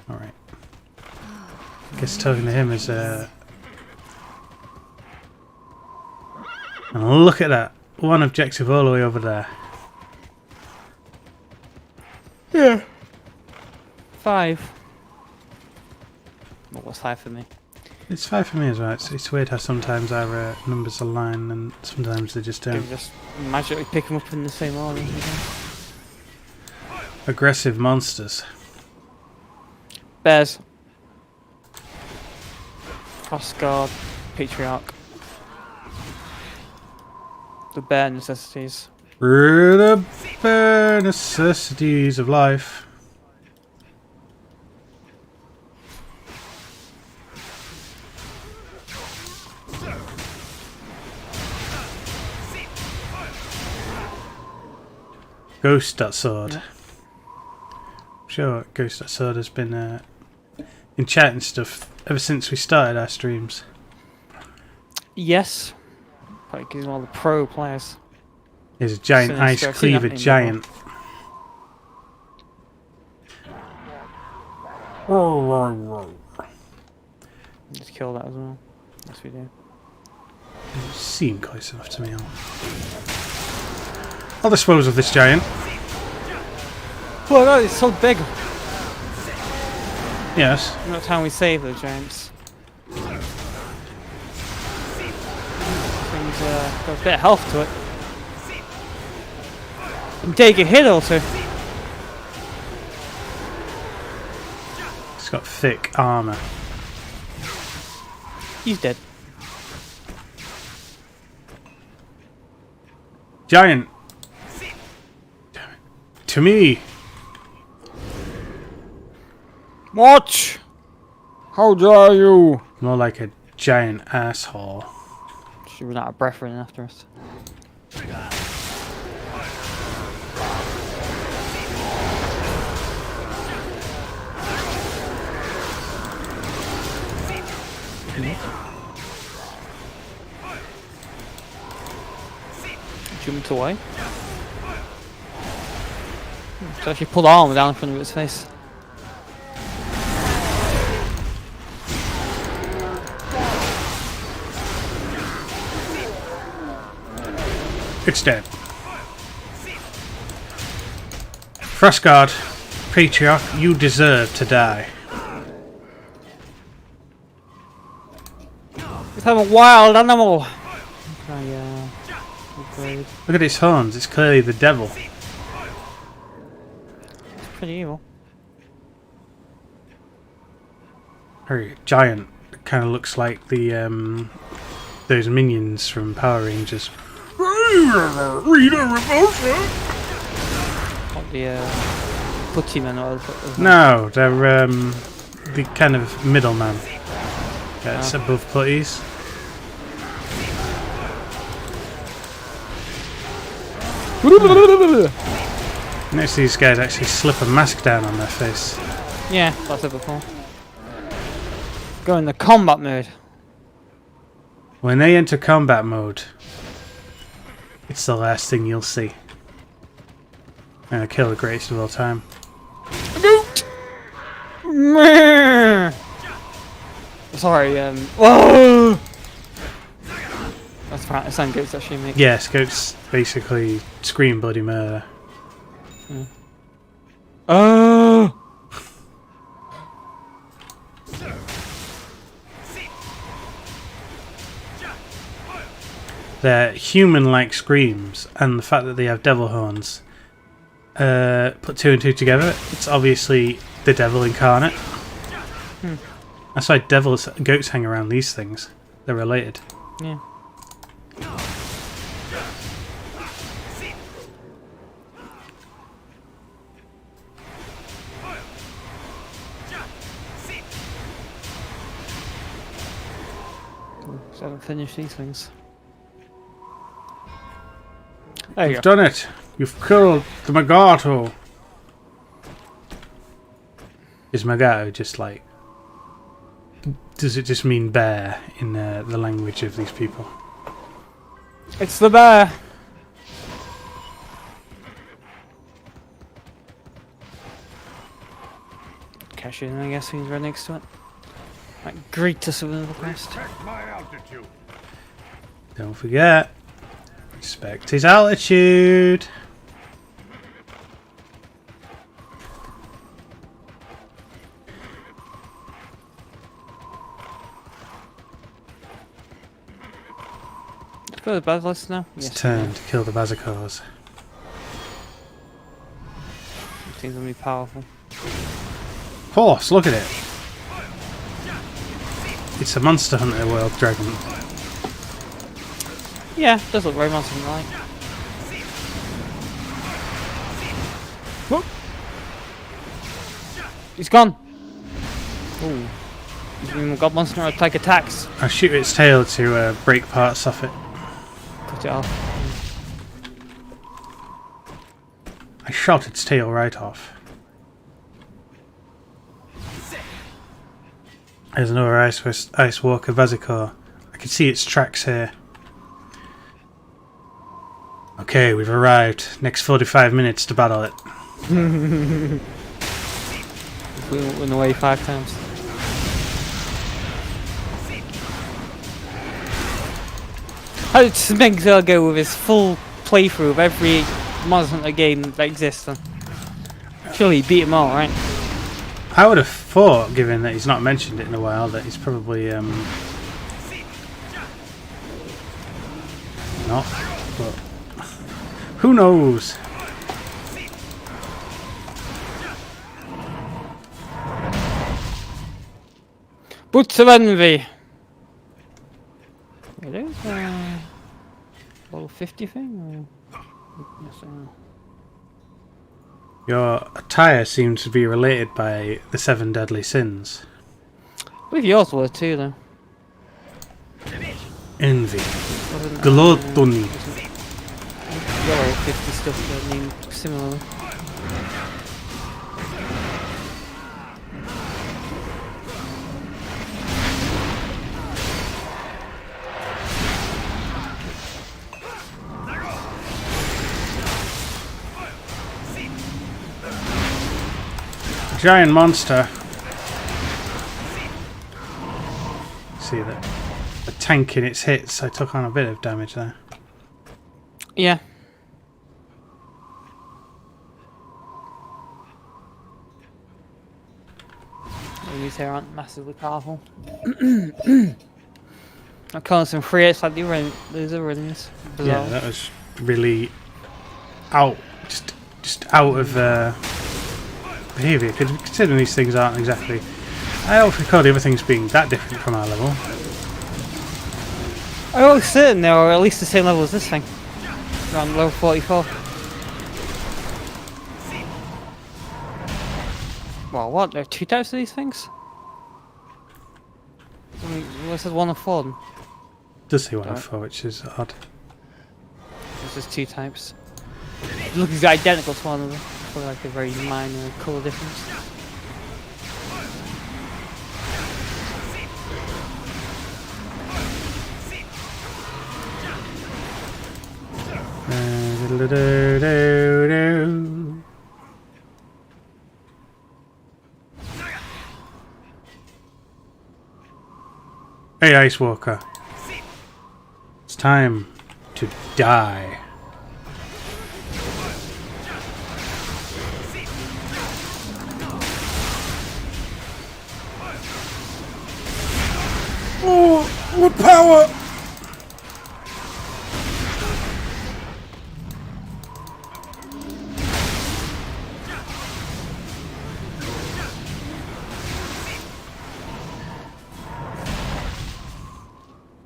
Alright. Guess talking to him is and look at that. One objective all the way over there. Yeah. 5. Well, what's 5 for me? It's 5 for me as well. It's weird how sometimes our numbers align and sometimes they just You don't. just magically pick them up in the same order. Aggressive monsters. Bears. Cross guard. Patriarch. The bare necessities. The bare necessities of life. Ghost.sword. Yeah. I'm sure Ghost.sword has been enchanting stuff ever since we started our streams. Yes. Probably gives all the pro players. There's a giant Sinister. ice I've seen that cleaver name giant. Just kill that as well. Yes, we do. You seem close enough to me. I'll dispose of this giant. Oh god, it's so big! Yes. Not time we save the giants. Things got a bit of health to it. And take a hit or two. It's got thick armour. He's dead. Giant! To me! Watch! How dare you! More like a giant asshole. Should run out of breath running after us. Jumped away. So she pulled armor down in front of its face. It's dead. Frostguard, Patriarch, you deserve to die. It's a wild animal. Okay, upgrade. Look at its horns, it's clearly the devil. It's pretty evil. Very giant. It kind of looks like the those minions from Power Rangers. Not the putty men or whatever. No, they're the kind of middleman. It's above putties. Notice these guys actually slip a mask down on their face. Yeah, that's it before. Go in the combat mode. When they enter combat mode, it's the last thing you'll see. And I kill the greatest of all time. Sorry, whoa! That's right, the sound goats actually make. Yes, goats basically scream bloody murder. Oh! Their human-like screams and the fact that they have devil horns put two and two together. It's obviously the devil incarnate. That's why goats hang around these things. They're related. Yeah. So I haven't finished these things. There you You've go. done it! You've killed the Magato! Is Magato just like... Does it just mean bear in the language of these people? It's the bear! Cash in, I guess, he's right next to it. Might greet us with another quest. Check my altitude. Don't forget. Respect his altitude! Go to the bad list now? It's Yes. time to kill the Bazikars. Seems gonna be powerful. Horse, look at it! It's a Monster Hunter World Dragon. Yeah, it does look very much like. Whoop. He's gone! Ooh. He's even got Monster Hunter take attacks. I shoot its tail to break parts off it. Cut it off. I shot its tail right off. There's another Ice Walker Bazikar. I can see its tracks here. Okay, we've arrived. Next 45 minutes to battle it. We went away 5 times. How did Smegzel go with his full playthrough of every Monster Hunter game that exists? Then? Surely he beat them all, right? I would have thought, given that he's not mentioned it in a while, that he's probably not. But who knows? Boots of Envy. It is level 50 thing. Or? Yes, Your attire seems to be related by the 7 deadly sins. I believe yours were too, though. Envy, Wasn't, gluttony. Yellow 50 stuff that named similarly. giant monster. See that the tanking its hits, I took on a bit of damage there. Yeah. These here aren't massively powerful. I'm calling some free hits like these are rings. Yeah, that was really out, just out of behaviour. Considering these things aren't exactly, I don't recall the other things being that different from our level. I'm always certain they are at least the same level as this thing. Around level 44. Well, what? There are 2 types of these things? I mean, what's this 1 of 4 then? Does say 1 of 4, which is odd. There's just 2 types. It looks identical to one of them. Probably like a very minor colour difference. Hey, Ice Walker. It's time to die. Oh, what power!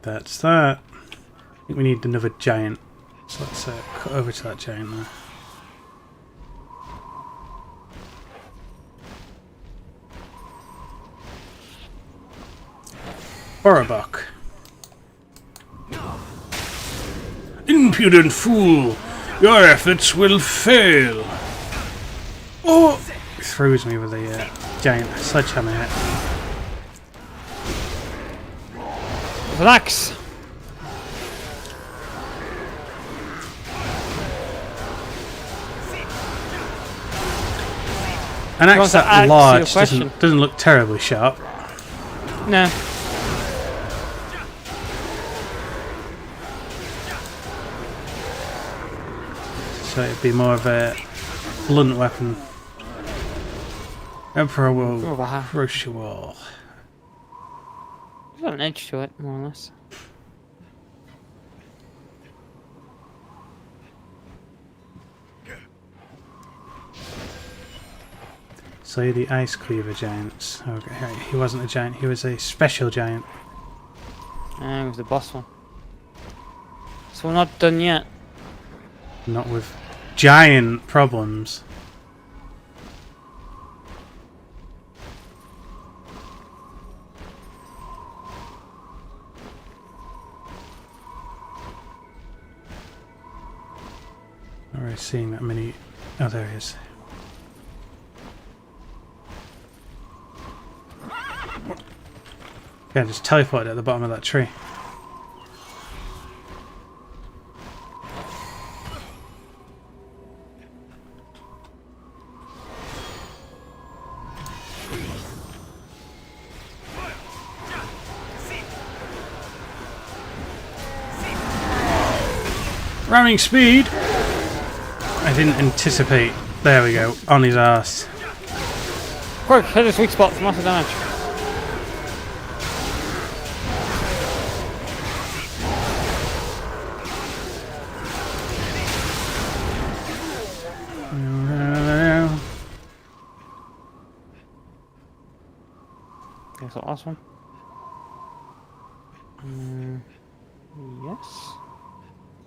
That's that. I think we need another giant. So let's cut over to that giant there. Borobok. Impudent fool! Your efforts will fail! Oh! He throws me with a giant sledgehammer hit. Relax! An axe to that ask large your question? doesn't look terribly sharp. No. So it'd be more of a blunt weapon. Emperor will crush you all. There's got an edge to it, more or less. So the Ice Cleaver Giants. Okay, he wasn't a giant, he was a special giant. It was the boss one. So we're not done yet. Not with giant problems. Not really seeing that many. Oh, there he is. Yeah, just teleported at the bottom of that tree. Ramming speed! I didn't anticipate. There we go, on his arse. Quick, hit his weak spot for massive damage. Guess the last one. Yes.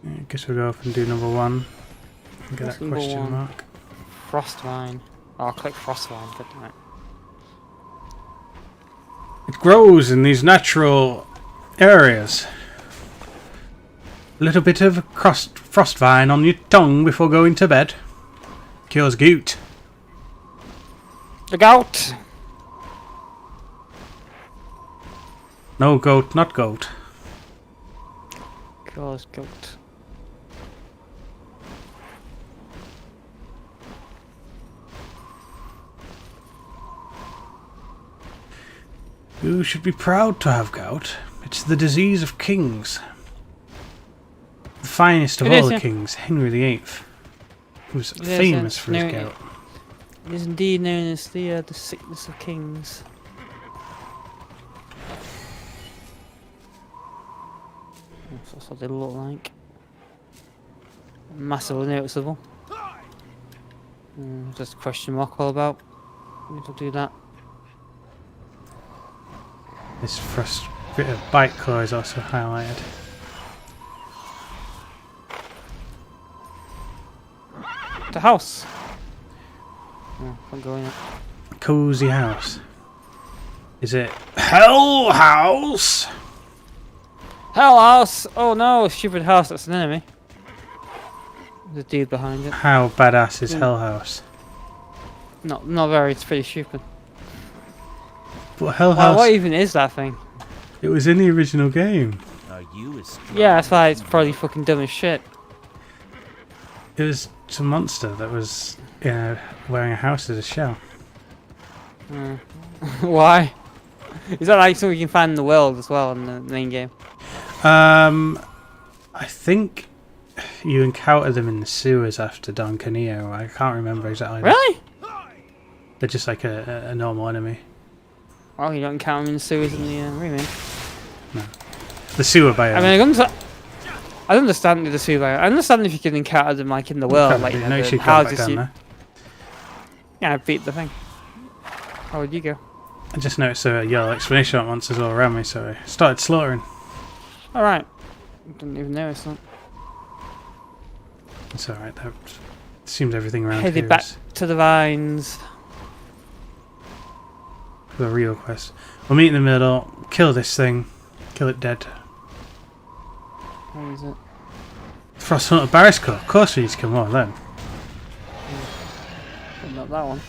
I guess we'll go up and do number 1. Get What's that number question 1? mark. Frostvine. Oh, I'll click Frostvine, good night. It grows in these natural areas. A little bit of frostvine on your tongue before going to bed. Cures gout. Look out! No goat, not goat. Cures goat. You should be proud to have gout. It's the disease of kings. The finest of It all is, the yeah. kings, Henry VIII, was It is, famous yeah. for his No, gout. It is indeed known as the sickness of kings. That's what they look like. Massively noticeable. Just a question mark all about. We'll do that. This frost bit of bite claw is also highlighted. The house! Oh, can't go in it. Cozy house. Is it Hell House? Hell house! Oh no, stupid house, that's an enemy. There's a dude behind it. How badass is Hell House? Not very, it's pretty stupid. But Hell Wow, House, what even is that thing? it was in the original game. Are you as strong? Yeah, that's why it's probably fucking dumb as shit. It was some monster that was wearing a house as a shell. Why? Is that like something you can find in the world as well in the main game? I think you encounter them in the sewers after Don Canio. I can't remember exactly. Really? They're just like a normal enemy. Well, you don't encounter them in the sewers in the remake. The sewer biome. I mean, I understand the sewer biome. I understand if you can encounter them like in the world, like no, you the should go back houses. down there. Yeah, I beat the thing. How would you go? I just noticed a yellow explanation mark monsters all around me, so I started slaughtering. Alright. Didn't even notice that. It's alright, that seems everything around Headed here back is to the vines. the real quest. We'll meet in the middle, kill this thing, kill it dead. What is it? Frost Hunter Barrisco, of course we need to kill more of them. But not that one.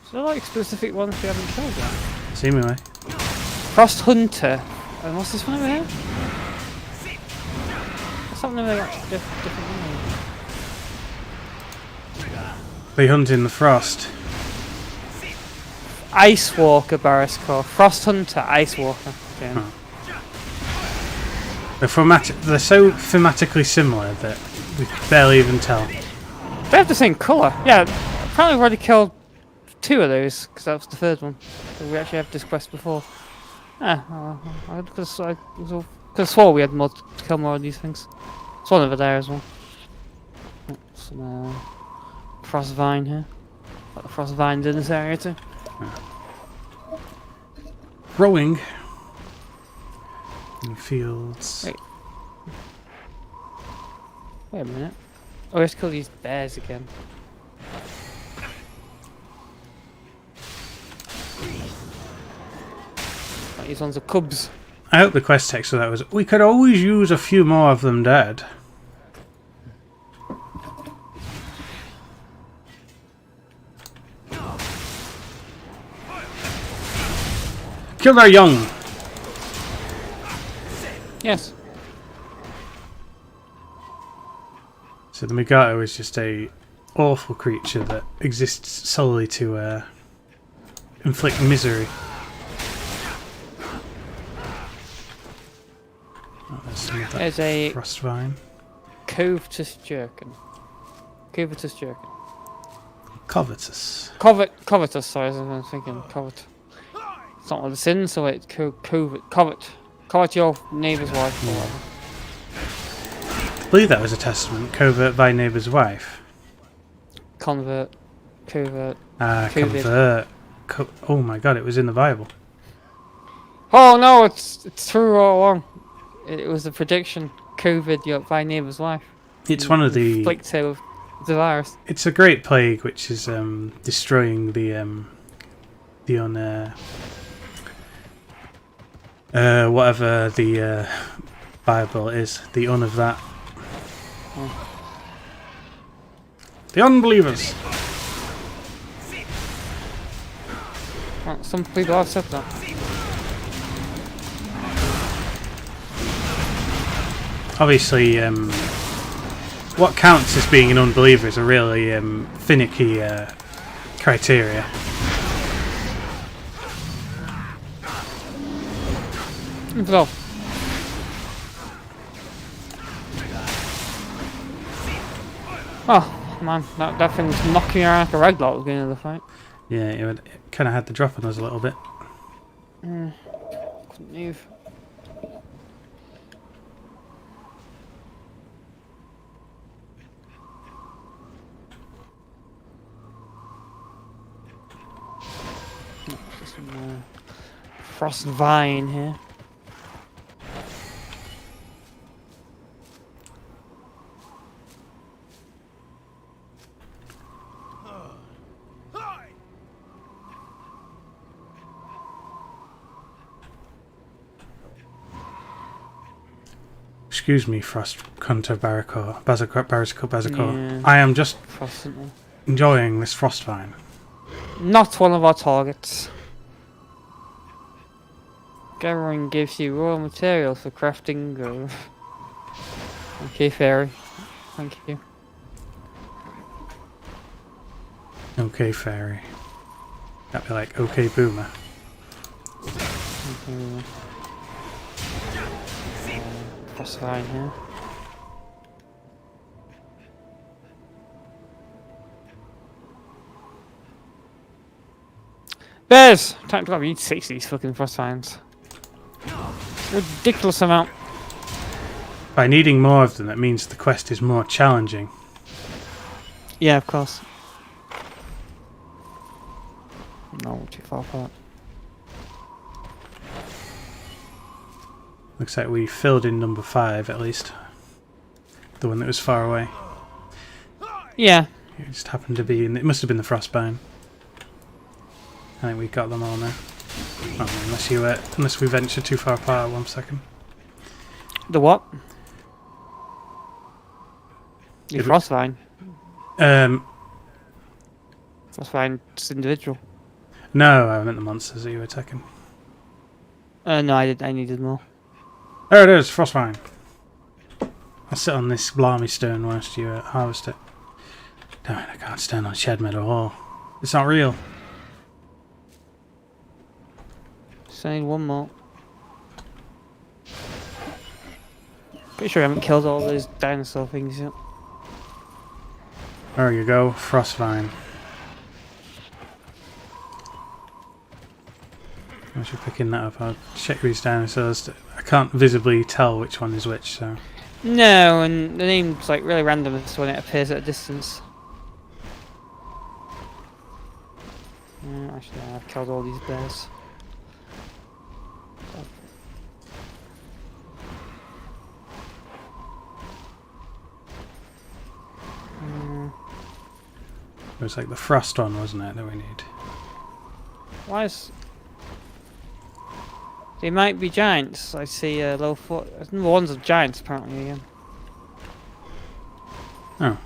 Is there like specific ones we haven't killed yet? Seemingly. Frost Hunter. And what's this one over here? What's something they got different name? They hunt in the frost. Ice Walker Barrisco. Frost Hunter, Ice Walker. Okay. Oh. They're so thematically similar that we can barely even tell. They have the same colour. Yeah, apparently we've already killed 2 of those, because that was the 3rd one. So we actually have this quest before. I could have swore we had more to kill more of these things. There's one over there as well. Oh, some frost vine here. Got the frost vines in this area too. Growing in fields. Wait a minute. Oh, we have to kill these bears again. Oh, these ones are cubs. I hope the quest text for that was, we could always use a few more of them dead. Kill their young. Yes. So the Mugato is just a awful creature that exists solely to inflict misery. Oh, there's some of that There's a frost vine. covetous jerkin. Covetous jerkin. Covetous. Covetous, sorry, I was thinking covet. It's not what it's in, so it's covet. Covet your neighbour's wife or whatever. I believe that was a testament. Covert thy neighbour's wife. Convert. Covert. Convert. Oh my god, it was in the Bible. Oh no, it's true all along. It was a prediction. COVID, thy neighbour's wife. It's one of the. Inflict her with the virus. It's a great plague which is destroying the whatever the Bible is, the of that. Oh. The unbelievers. Well, some people have said that. Obviously, what counts as being an unbeliever is a really finicky criteria. Go. Oh man, that thing was knocking around like a ragdoll at the beginning of the fight. Yeah, it kind of had the drop on us a little bit. Couldn't move. Some frost vine here. Excuse me, Frost Hunter Barraco. Yeah. I am just Frostantly. enjoying this frost vine. Not one of our targets. Gathering gives you raw materials for crafting. Okay, fairy. Thank you. Okay, fairy. That'd be like okay, boomer. Frost vine here. Bears! Time to eat 6 of these fucking frost vines. Ridiculous amount. By needing more of them, that means the quest is more challenging. Yeah, of course. No, too far apart. Looks like we filled in number 5 at least. The one that was far away. Yeah. It just happened to be in. It must have been the frostbine. I think we got them all now. Oh, unless we venture too far apart. 1 second. The what? The It- frost vine. Um, Frost vine, just individual. no, I meant the monsters that you were attacking. No, I needed more. There it is, frostbine. I'll sit on this blarmy stone whilst you harvest it. Damn it, I can't stand on Shed Meadow Hall. It's not real. Just need one more. Pretty sure I haven't killed all those dinosaur things yet. There you go, frostvine. As you're picking that up, I'll check these dinosaurs. I can't visibly tell which one is which, so... No, and the name's like really random when it appears at a distance. Actually, I've killed all these bears. It was like the frost one, wasn't it, that we need? Why is... They might be giants. I see low foot. Number one's of giants apparently again. Oh.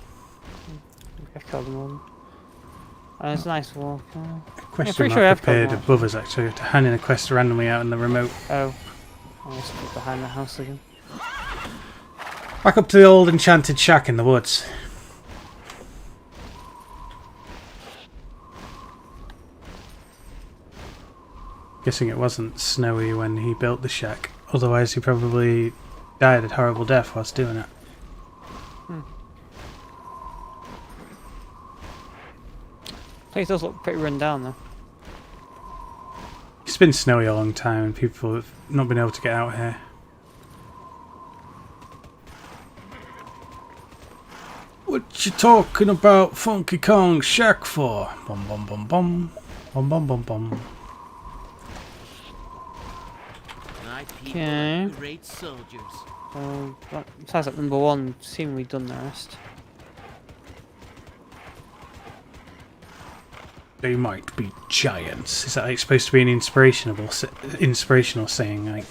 I killed them all. It's a nice walk. Question pretty mark sure I've appeared got one. above us actually, to hand in a quest randomly out in the remote. Oh. I just put behind the house again. Back up to the old enchanted shack in the woods. Guessing it wasn't snowy when he built the shack, otherwise he probably died a horrible death whilst doing it. Place does look pretty run down though. It's been snowy a long time and people have not been able to get out here. What you talking about Funky Kong shack for? Bum bum bum bum. Bum bum bum bum. Okay. Great soldiers. Besides that number one, seemingly done the rest. They might be giants. Is that like supposed to be an inspirational saying? Like,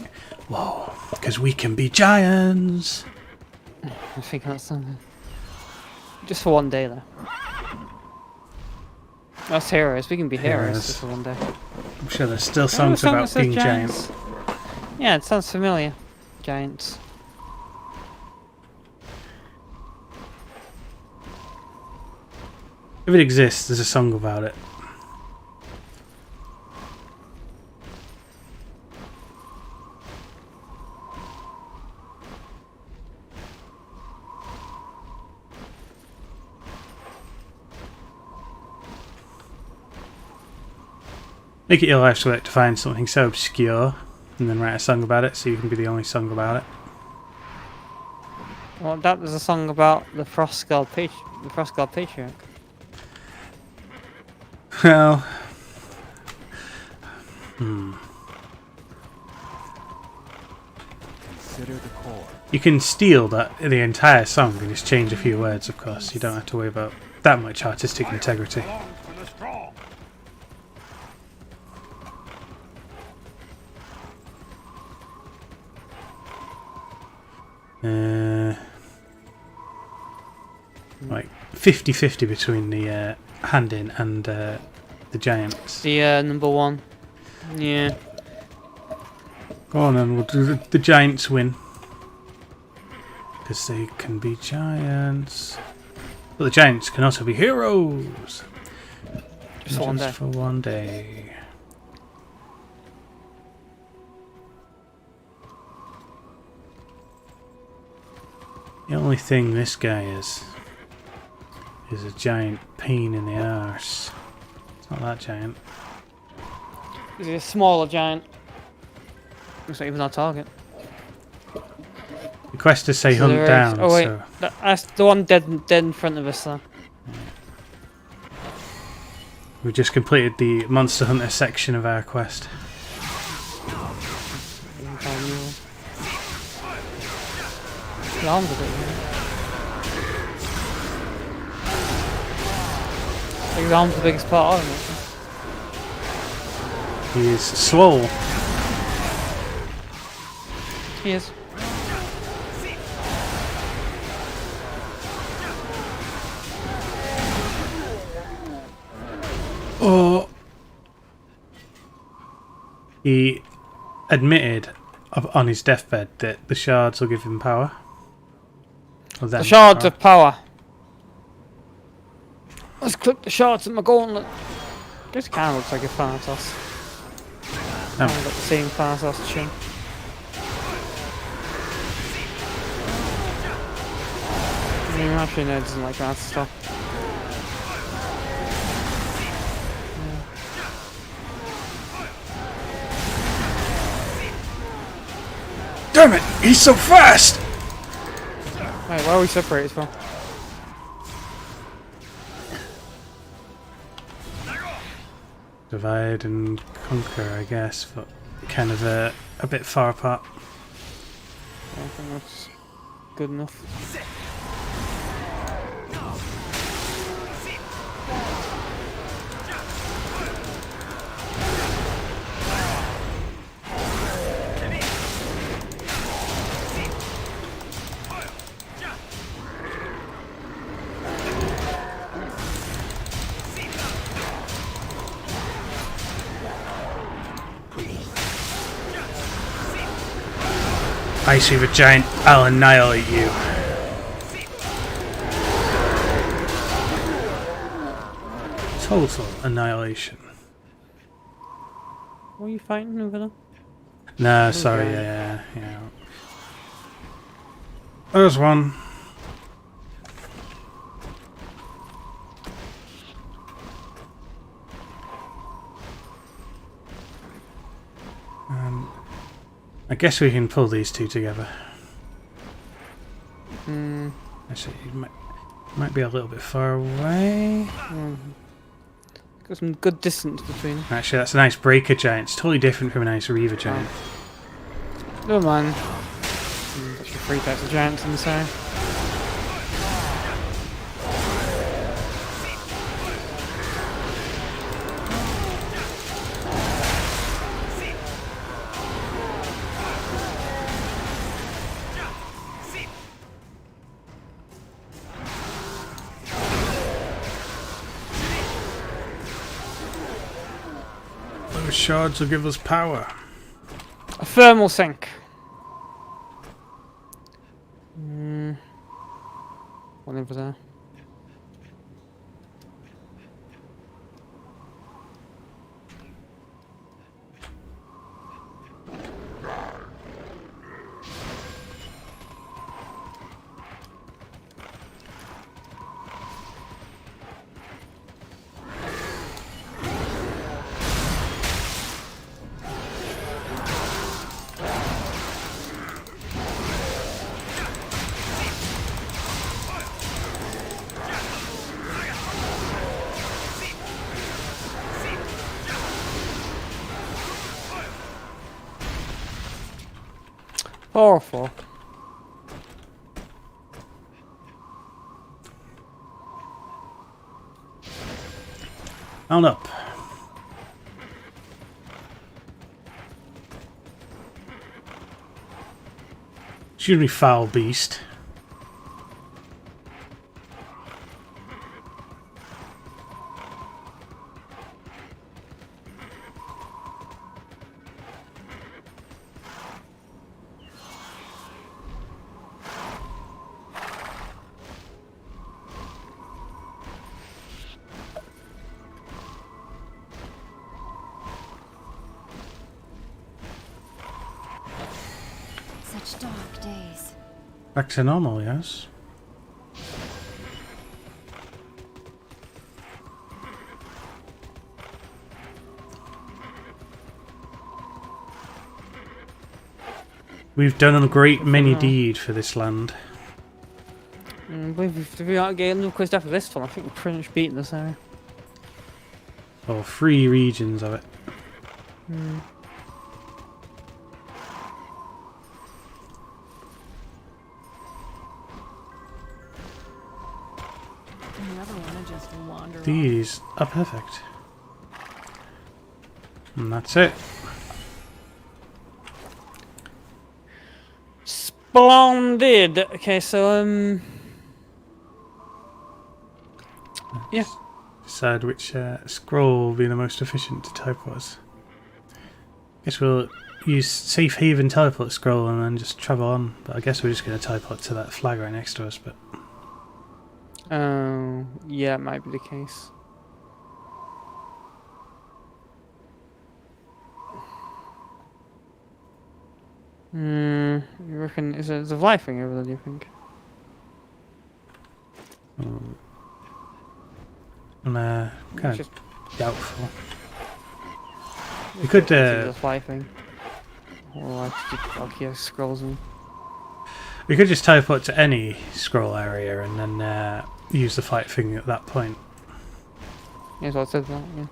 whoa, because we can be giants. I think that's something. Just for one day though. That's heroes. We can be heroes Heroes. just for one day. I'm sure there's still Remember the songs song that about says being giants. Yeah, it sounds familiar. Giants. If it exists, there's a song about it. Make it your life's work to find something so obscure and then write a song about it so you can be the only song about it. Well, that was a song about the Frost God Patriarch. Well... Consider the core. You can steal the entire song and just change a few words, of course. You don't have to worry about that much artistic integrity. Belongs to the strong. Like 50-50 between the hand-in and the giants. The number one. Yeah. Go on then, we'll do the giants win. Because they can be giants. But the giants can also be heroes. Just for one day. For one day. The only thing this guy is a giant pain in the arse. It's not that giant. Is he a smaller giant? Looks like he was our target. The quest is say So hunt there is- down, Oh wait, so that's the one dead in front of us though. we've just completed the Monster Hunter section of our quest. The arms a bit weird. His arm's the biggest part of it. He is swole. He is. Oh. He admitted on his deathbed that the shards will give him power. Or them The shards power. of power. Let's click the shards in my gauntlet. This kind of looks like a Thanatos. No. Kind of got the same Thanatos chin. Actually, no, it doesn't like that stuff. Damn it! He's so fast! Wait, why are we separated from? Divide and conquer, I guess, but kind of a bit far apart. I don't think that's good enough. Ice Reaver Giant, I'll annihilate you. Total annihilation. What are you fighting over there? No, sorry, giant. yeah. There's one. I guess we can pull these two together. Actually, it might be a little bit far away. Got some good distance between them. Actually, that's a nice breaker giant. It's totally different from a nice reaver giant. Never mind. There's actually 3 types of giants in the same. Those shards will give us power. A thermal sink. One over there. Powerful. Mount up. Excuse me, foul beast. Such dark days. Back to normal, yes. We've done a great many deed for this land. If we aren't getting no quest after this one, I think we're pretty much beating this area. Or 3 regions of it. And the other one will just wander off. These are perfect. And that's it. Splendid! Okay, so, yeah. Decide which scroll will be the most efficient to teleport us. Guess we'll use Safe Haven teleport scroll and then just travel on. But I guess we're just going to teleport to that flag right next to us. But Oh, yeah, it might be the case. You reckon is it a life thing over there, do you think? I'm kind of Just doubtful. We could a fly thing. Or okay, scrolls and just teleport to any scroll area and then use the fight thing at that point. yeah, so I said that, yeah.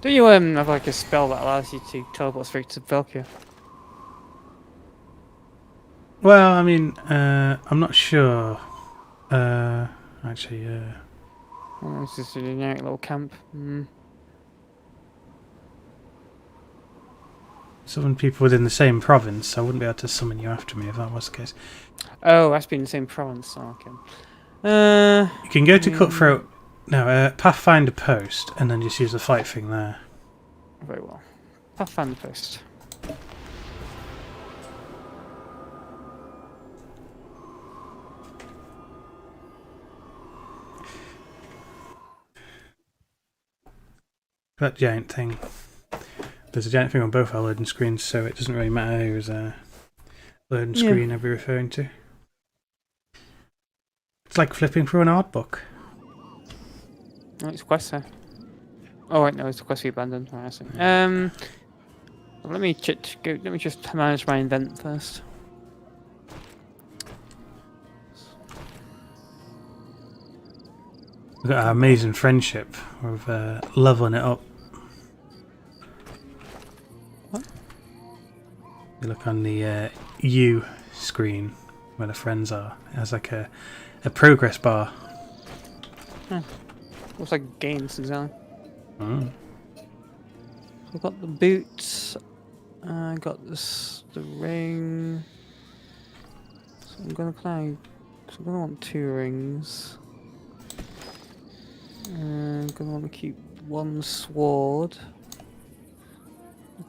Do you have like a spell that allows you to teleport straight to Velkia? Well, I mean, I'm not sure. Actually, Oh, it's just a generic little camp. summon people within the same province. I wouldn't be able to summon you after me if that was the case. Oh, that's been the same province. Oh, okay. You can go to Cutthroat. No, Pathfinder Post, and then just use the fight thing there. Very well. Pathfinder Post. That giant thing. There's a giant thing on both our loading screens, so it doesn't really matter whose loading screen I'll be referring to. It's like flipping through an art book. Oh, it's quest there. Oh wait, no, it's a quest we abandoned. Right, I see. Let me just manage my invent first. We've got our amazing friendship. We're leveling it up. What? You look on the U screen where the friends are. It has like a progress bar. Looks like gains exactly. Oh. So I've got the boots. I got the ring. So I'm gonna want 2 rings. I'm gonna want to keep 1 sword,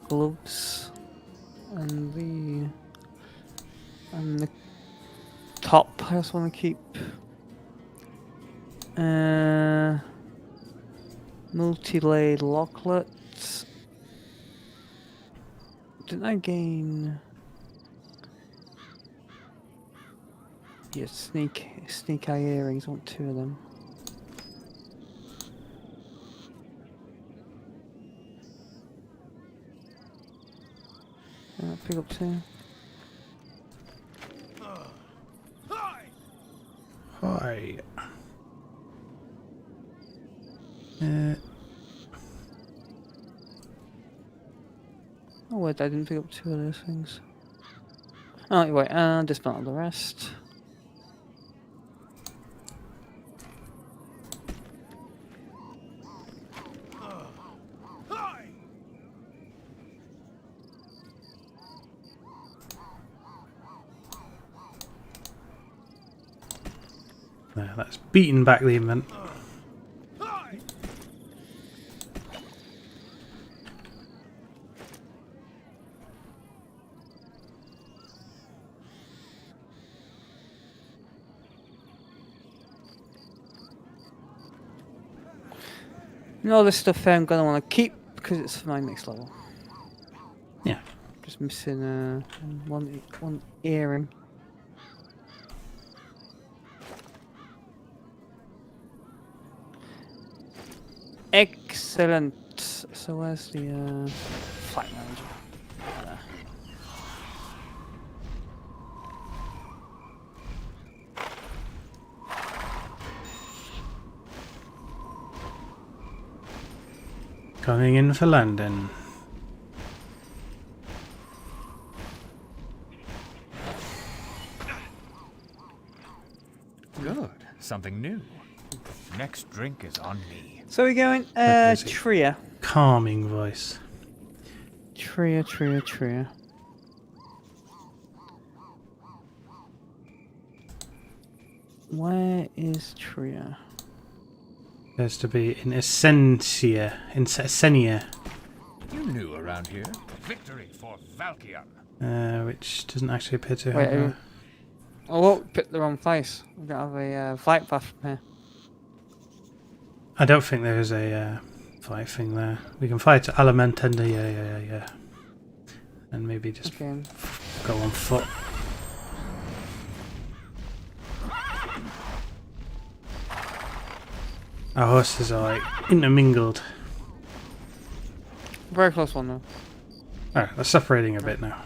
gloves, and the top. I also want to keep multi-layered locklets. Didn't I gain? Yeah, sneak eye earrings. I want 2 of them. Pick up 2. Hi. Oh wait, I didn't pick up 2 of those things. Oh wait, dismantle the rest. There, that's beaten back the event. And all this stuff I'm gonna want to keep because it's for my next level. Yeah. Just missing one earring. Excellent. So where's the flight manager? There. Coming in for landing. Good. Something new. Next drink is on me. So we're going is it? Tria. Calming voice. Tria. Where is Tria? There's to be in Essentia. In Essenia. You new around here? Victory for Valkion. Which doesn't actually appear to Wait, have a... I won't pick the wrong place. We don't have a flight path from here. I don't think there is a flight thing there. We can fly to Alamentenda, yeah. And maybe just Okay. go on foot. Our horses are like intermingled. Very close one though. Alright, they're separating a bit now.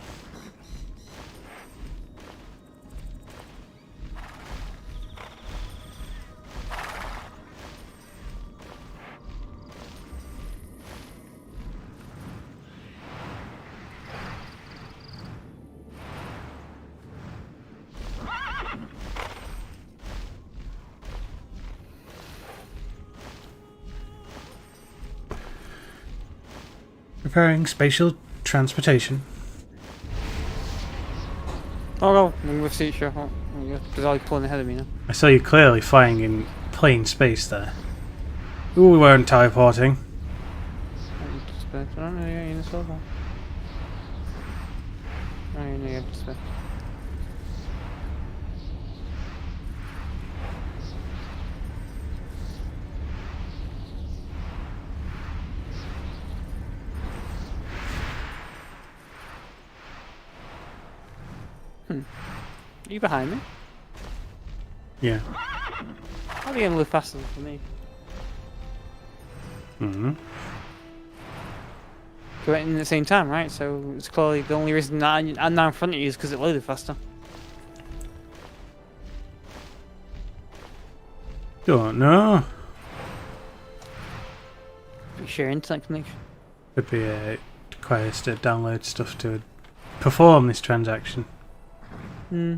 Preparing spatial transportation. Oh no, I'm with seat sure. Oh, you're bizarrely pulling ahead of me now. I saw you clearly flying in plain space there. Ooh, we weren't teleporting. I don't know, you're in the silver. Oh, you're negative space. Are you behind me? Yeah. How are you gonna move faster than me? Mm-hmm. We went in at the same time, right? So it's clearly the only reason that I'm now in front of you is because it loaded faster. Don't know. Pretty sure internet connection. Could be require us to download stuff to perform this transaction. Hmm.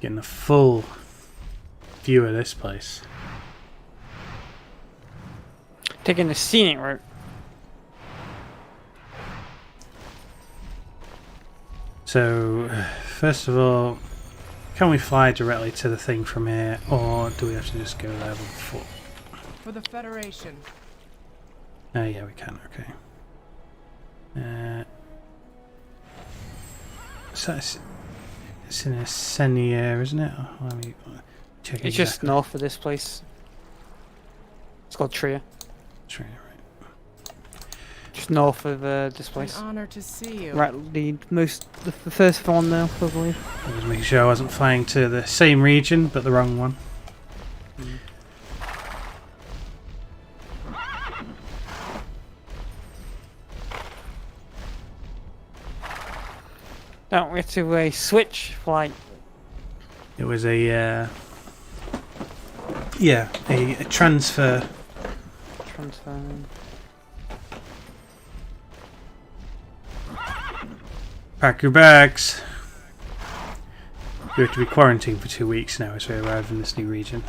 Getting a full view of this place. Taking the scenic route. So, first of all, can we fly directly to the thing from here, or do we have to just go there on foot? For the Federation. Yeah, we can, okay. So it's in Essenia, isn't it? Oh, let me check It's just north of this place. It's called Tria. Right. Just north of this An place. honor to see you. Right, the first one there, I believe. I was making sure I wasn't flying to the same region, but the wrong one. Don't we have to switch flight? It was a yeah, a transfer. Transferring. Pack your bags. We have to be quarantined for 2 weeks now as we arrive in this new region.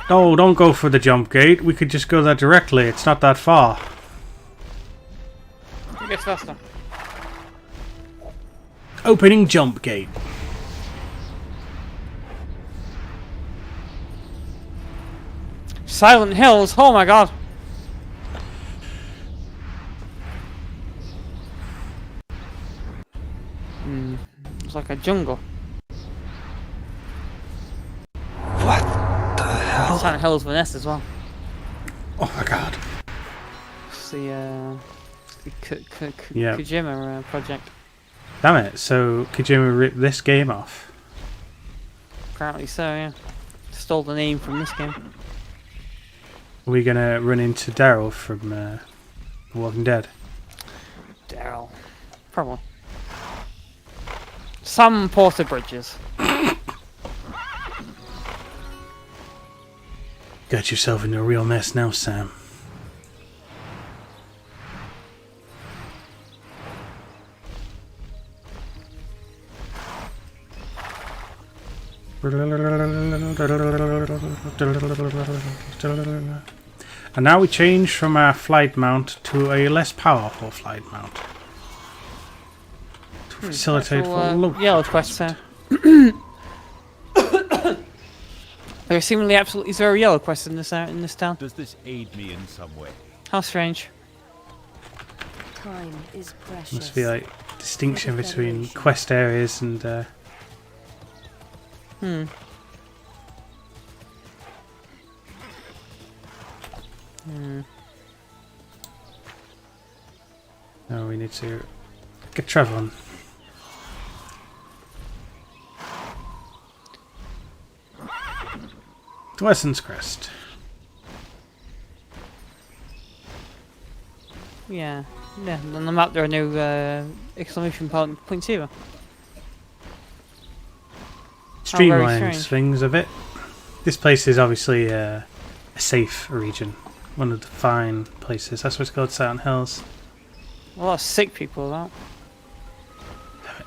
No, don't go for the jump gate. We could just go there directly. It's not that far. It gets faster. Opening jump gate. Silent Hills. Oh my god. It's like a jungle. Silent Hills Vanessa as well. Oh my god. It's the Yeah. Kojima project. Damn it. So Kojima ripped this game off. Apparently so, yeah. Stole the name from this game. Are we gonna run into Daryl from The Walking Dead? Daryl. Probably. Some Porter Bridges. Got yourself into a real mess now, Sam. And now we change from our flight mount to a less powerful flight mount to facilitate for yellow quest there. There are seemingly absolutely zero yellow quests in this town. Does this aid me in some way? How strange. Time is precious. Must be like distinction between quest areas and No, we need to get Trevor on. To Wesson's Crest. Yeah. Yeah, on the map there are no exclamation point zero. Streamlines strange. things a bit. This place is obviously a safe region. One of the fine places. That's what's called Silent Hills. A lot of sick people about.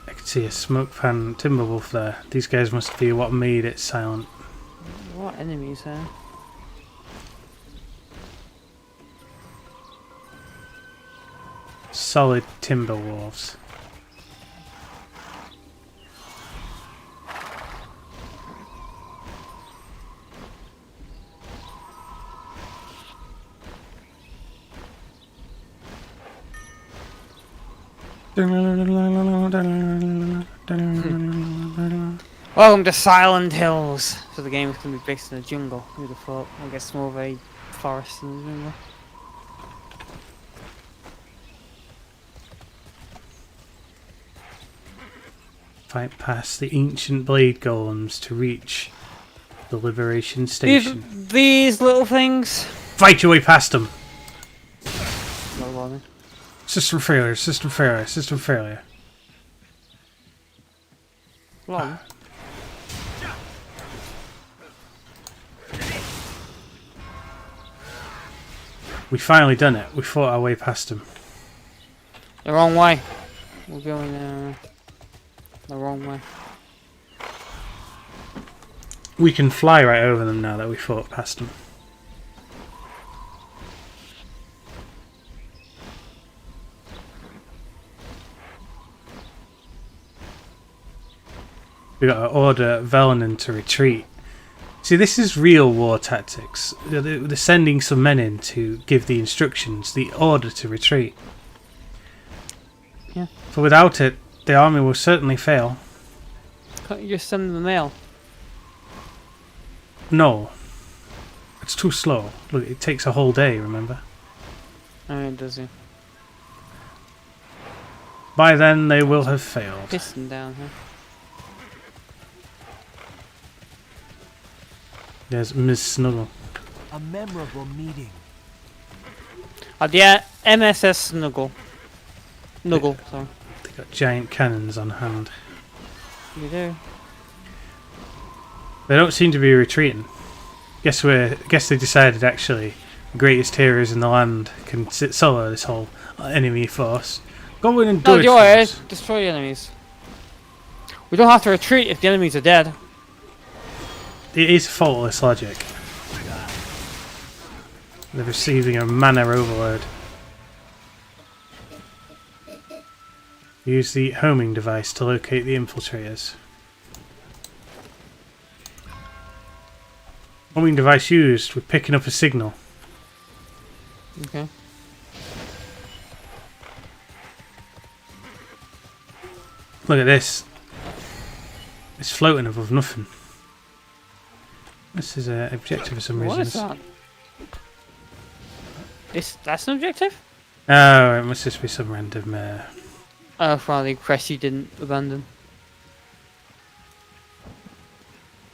I can see a smoke pan Timberwolf there. These guys must be what made it silent. What enemies there? Solid Timberwolves. Welcome to Silent Hills. So the game is going to be based in a jungle. Who'd have thought? I guess more of a forest than a jungle. Fight past the ancient blade golems to reach the Liberation Station. These little things. Fight your way past them. No bother. System failure, system failure, system failure. Long. We finally done it. We fought our way past them. The wrong way. We're going the wrong way. We can fly right over them now that we fought past them. We got to order Velanen to retreat. See, this is real war tactics. They're sending some men in to give the instructions, the order to retreat. Yeah. For without it, the army will certainly fail. Can't you just send them the mail? No. It's too slow. Look, it takes a whole day, remember? Oh, does he? By then, they will have failed. Pissing down here. There's Miss Snuggle. A memorable meeting. Yeah, MSS Snuggle. Nuggle, sorry. They got giant cannons on hand. You do. They don't seem to be retreating. Guess they decided actually the greatest heroes in the land can sit solo this whole enemy force. Go in and do No, it. you're for right. us. Destroy the enemies. We don't have to retreat if the enemies are dead. It is faultless logic. They're receiving a mana overload. Use the homing device to locate the infiltrators. Homing device used. We're picking up a signal. Okay. Look at this. It's floating above nothing. This is an objective for some reason. What is that? That's an objective? Oh, it must just be some random. Oh, finally, Cressy didn't abandon.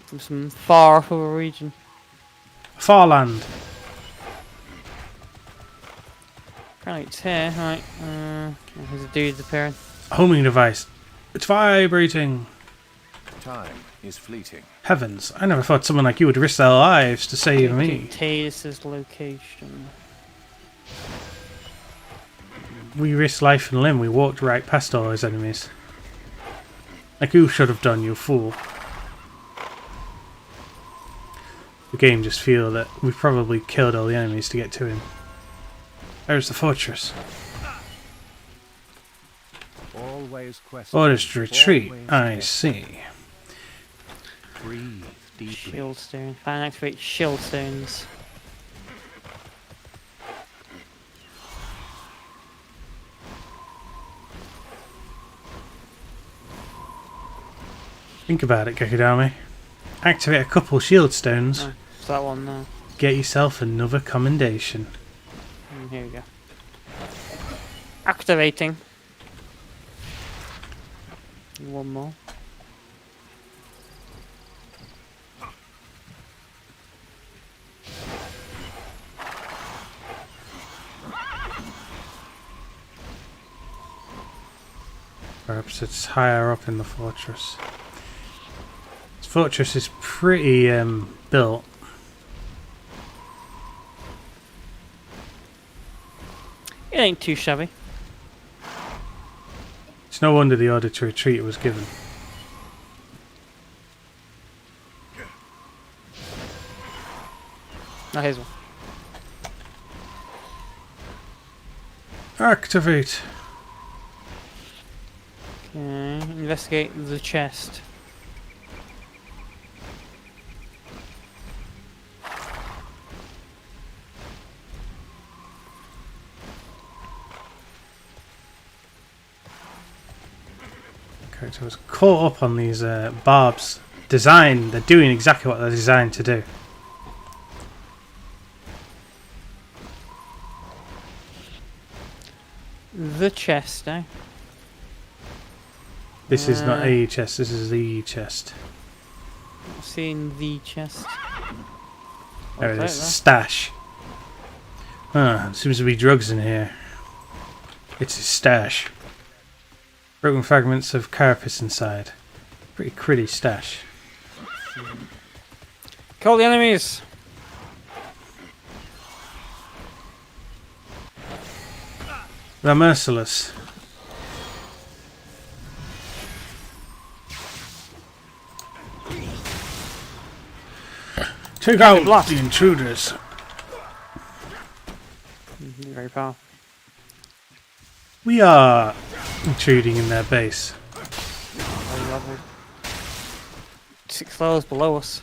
From some far off of a region. Farland. Apparently it's here, right. There's a dude appearing. Homing device. It's vibrating. Time is fleeting. Heavens, I never thought someone like you would risk their lives to save me. Tatus's location. We risked life and limb. We walked right past all those enemies. Like you should have done, you fool. The game just feel that we've probably killed all the enemies to get to him. There's the fortress. Always quest. Orders to retreat. Always I quest. see. Breathe deeply. Shield stone. Find and activate shield stones. Think about it, Gekudame. Activate a couple shield stones. Oh, it's that one there. Get yourself another commendation. Here we go. Activating. One more. Perhaps it's higher up in the fortress. This fortress is pretty built. It ain't too shabby. It's no wonder the order to retreat was given. Oh, here's one. Activate! Okay, investigate the chest. Character was caught up on these barbs. They're doing exactly what they're designed to do. The chest, eh? This is not a chest, this is the chest. Not seeing the chest. There it What's is, that stash. There seems to be drugs in here. It's his stash. Broken fragments of carapace inside. Pretty critty stash. Kill the enemies! They're merciless. Take out blast. the intruders. Very powerful. We are intruding in their base. Low level. 6 levels below us.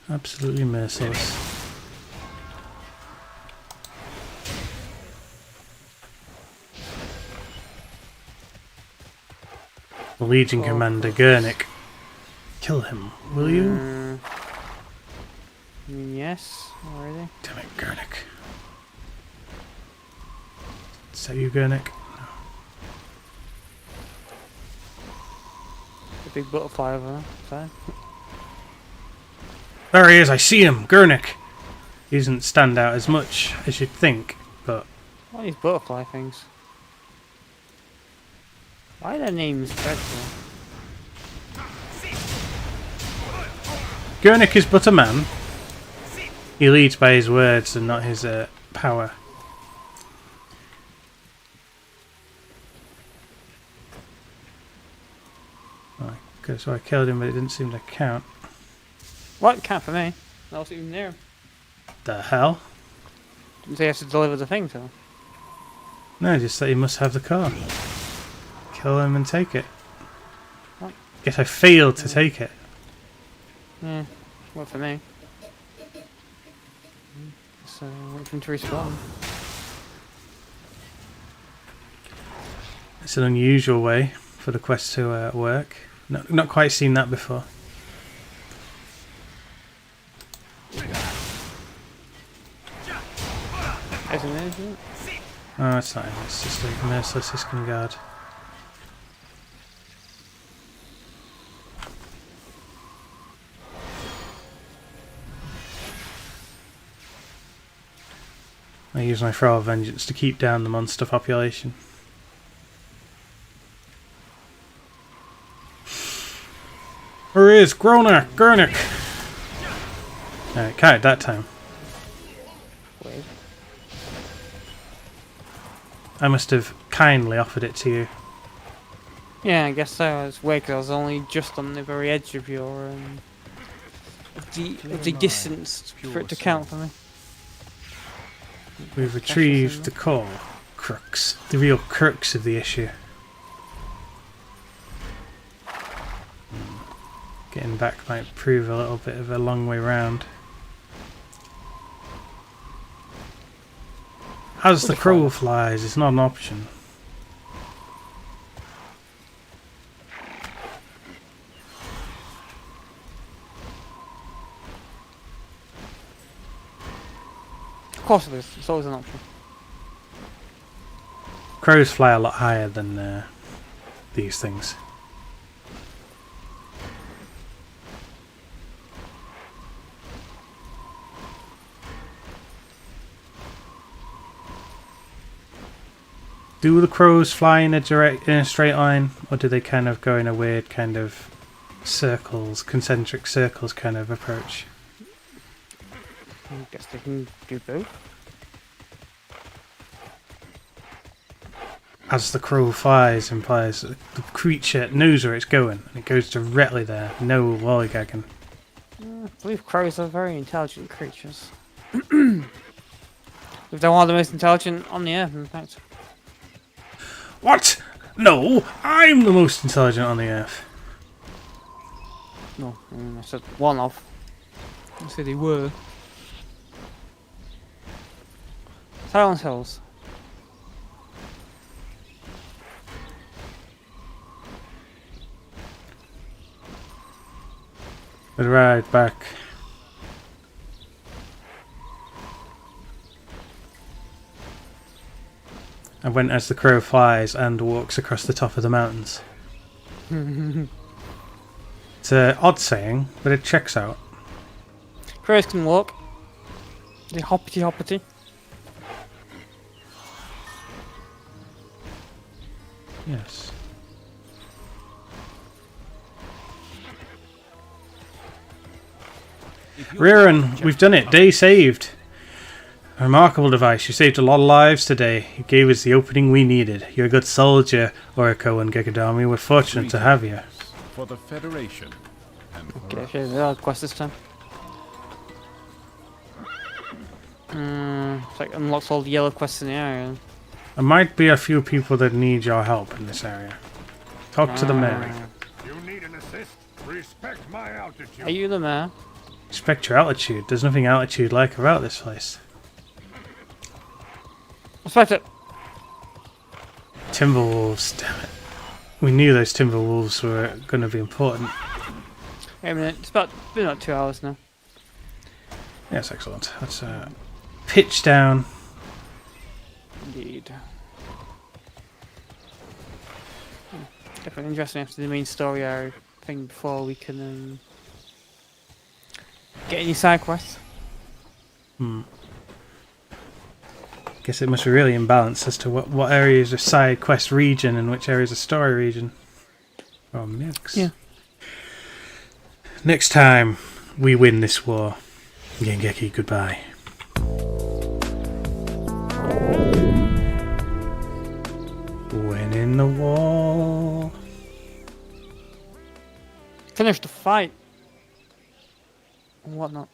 Absolutely merciless. Legion Commander Gurnik. Kill him, will you? Yes, already. Damn it, Gurnik. Is that you, Gurnik? The big butterfly over there. So. There he is, I see him, Gurnik. He doesn't stand out as much as you'd think, but... What are these butterfly things? Why are their names dreadful? Gurnik is but a man. He leads by his words and not his power. Okay, so I killed him, but it didn't seem to count. What? Can't for me. That wasn't even near him. The hell? Didn't say you have to deliver the thing to him. No, just that he must have the car. Kill him and take it. What? Guess I failed to take it. Yeah, worked for me. So, wait for him to respawn. It's an unusual way for the quest to work. Not quite seen that before. Isn't it, isn't it? Oh, it's not him. It's just a merciless Iskan guard. I use my Throw of Vengeance to keep down the monster population. Where is Gronak? Gurnik! Alright, counted that time. Wait. I must have kindly offered it to you. Yeah, I guess so. It's weird 'cause I was only just on the very edge of your of the distance for it to count for me. We've retrieved the core crux, the real crux of the issue. Getting back might prove a little bit of a long way round. As the crow flies, it's not an option. Of course it is. It's always an option. Crows fly a lot higher than these things. Do the crows fly in a straight line, or do they kind of go in a weird kind of circles, concentric circles kind of approach? I guess they can do both. As the crow flies implies that the creature knows where it's going, and it goes directly there. No lollygagging. I believe crows are very intelligent creatures. If they're one of the most intelligent on the earth, in fact. What? No, I'm the most intelligent on the earth. No, I said one of. I said they were. Silence Hills. But right back. I went as the crow flies and walks across the top of the mountains. It's an odd saying, but it checks out. Crows can walk. They hoppity hoppity. Yes. Riran, we've done it. Day saved. A remarkable device. You saved a lot of lives today. You gave us the opening we needed. You're a good soldier, Oriko and Gekadami. We're fortunate to have you. For the Federation. Okay, okay, the other quest this time. It's like unlocks all the yellow quests in the area. There might be a few people that need your help in this area. Talk to the mayor. You need an assist? Respect my altitude. Are you the mayor? Respect your altitude. There's nothing altitude like about this place. Respect it. Timberwolves, damn it. we knew those timber wolves were going to be important. Wait a minute, it's been about 2 hours now. Yes, excellent. Let's pitch down. Indeed. Definitely interesting after the main story area thing before we can get any side quests. Guess it must be really imbalanced as to what areas are side quest region and which areas are story region. Or mix. Yeah. Next time we win this war. Game-Geki, goodbye. Winning the war. Finish the fight. And whatnot.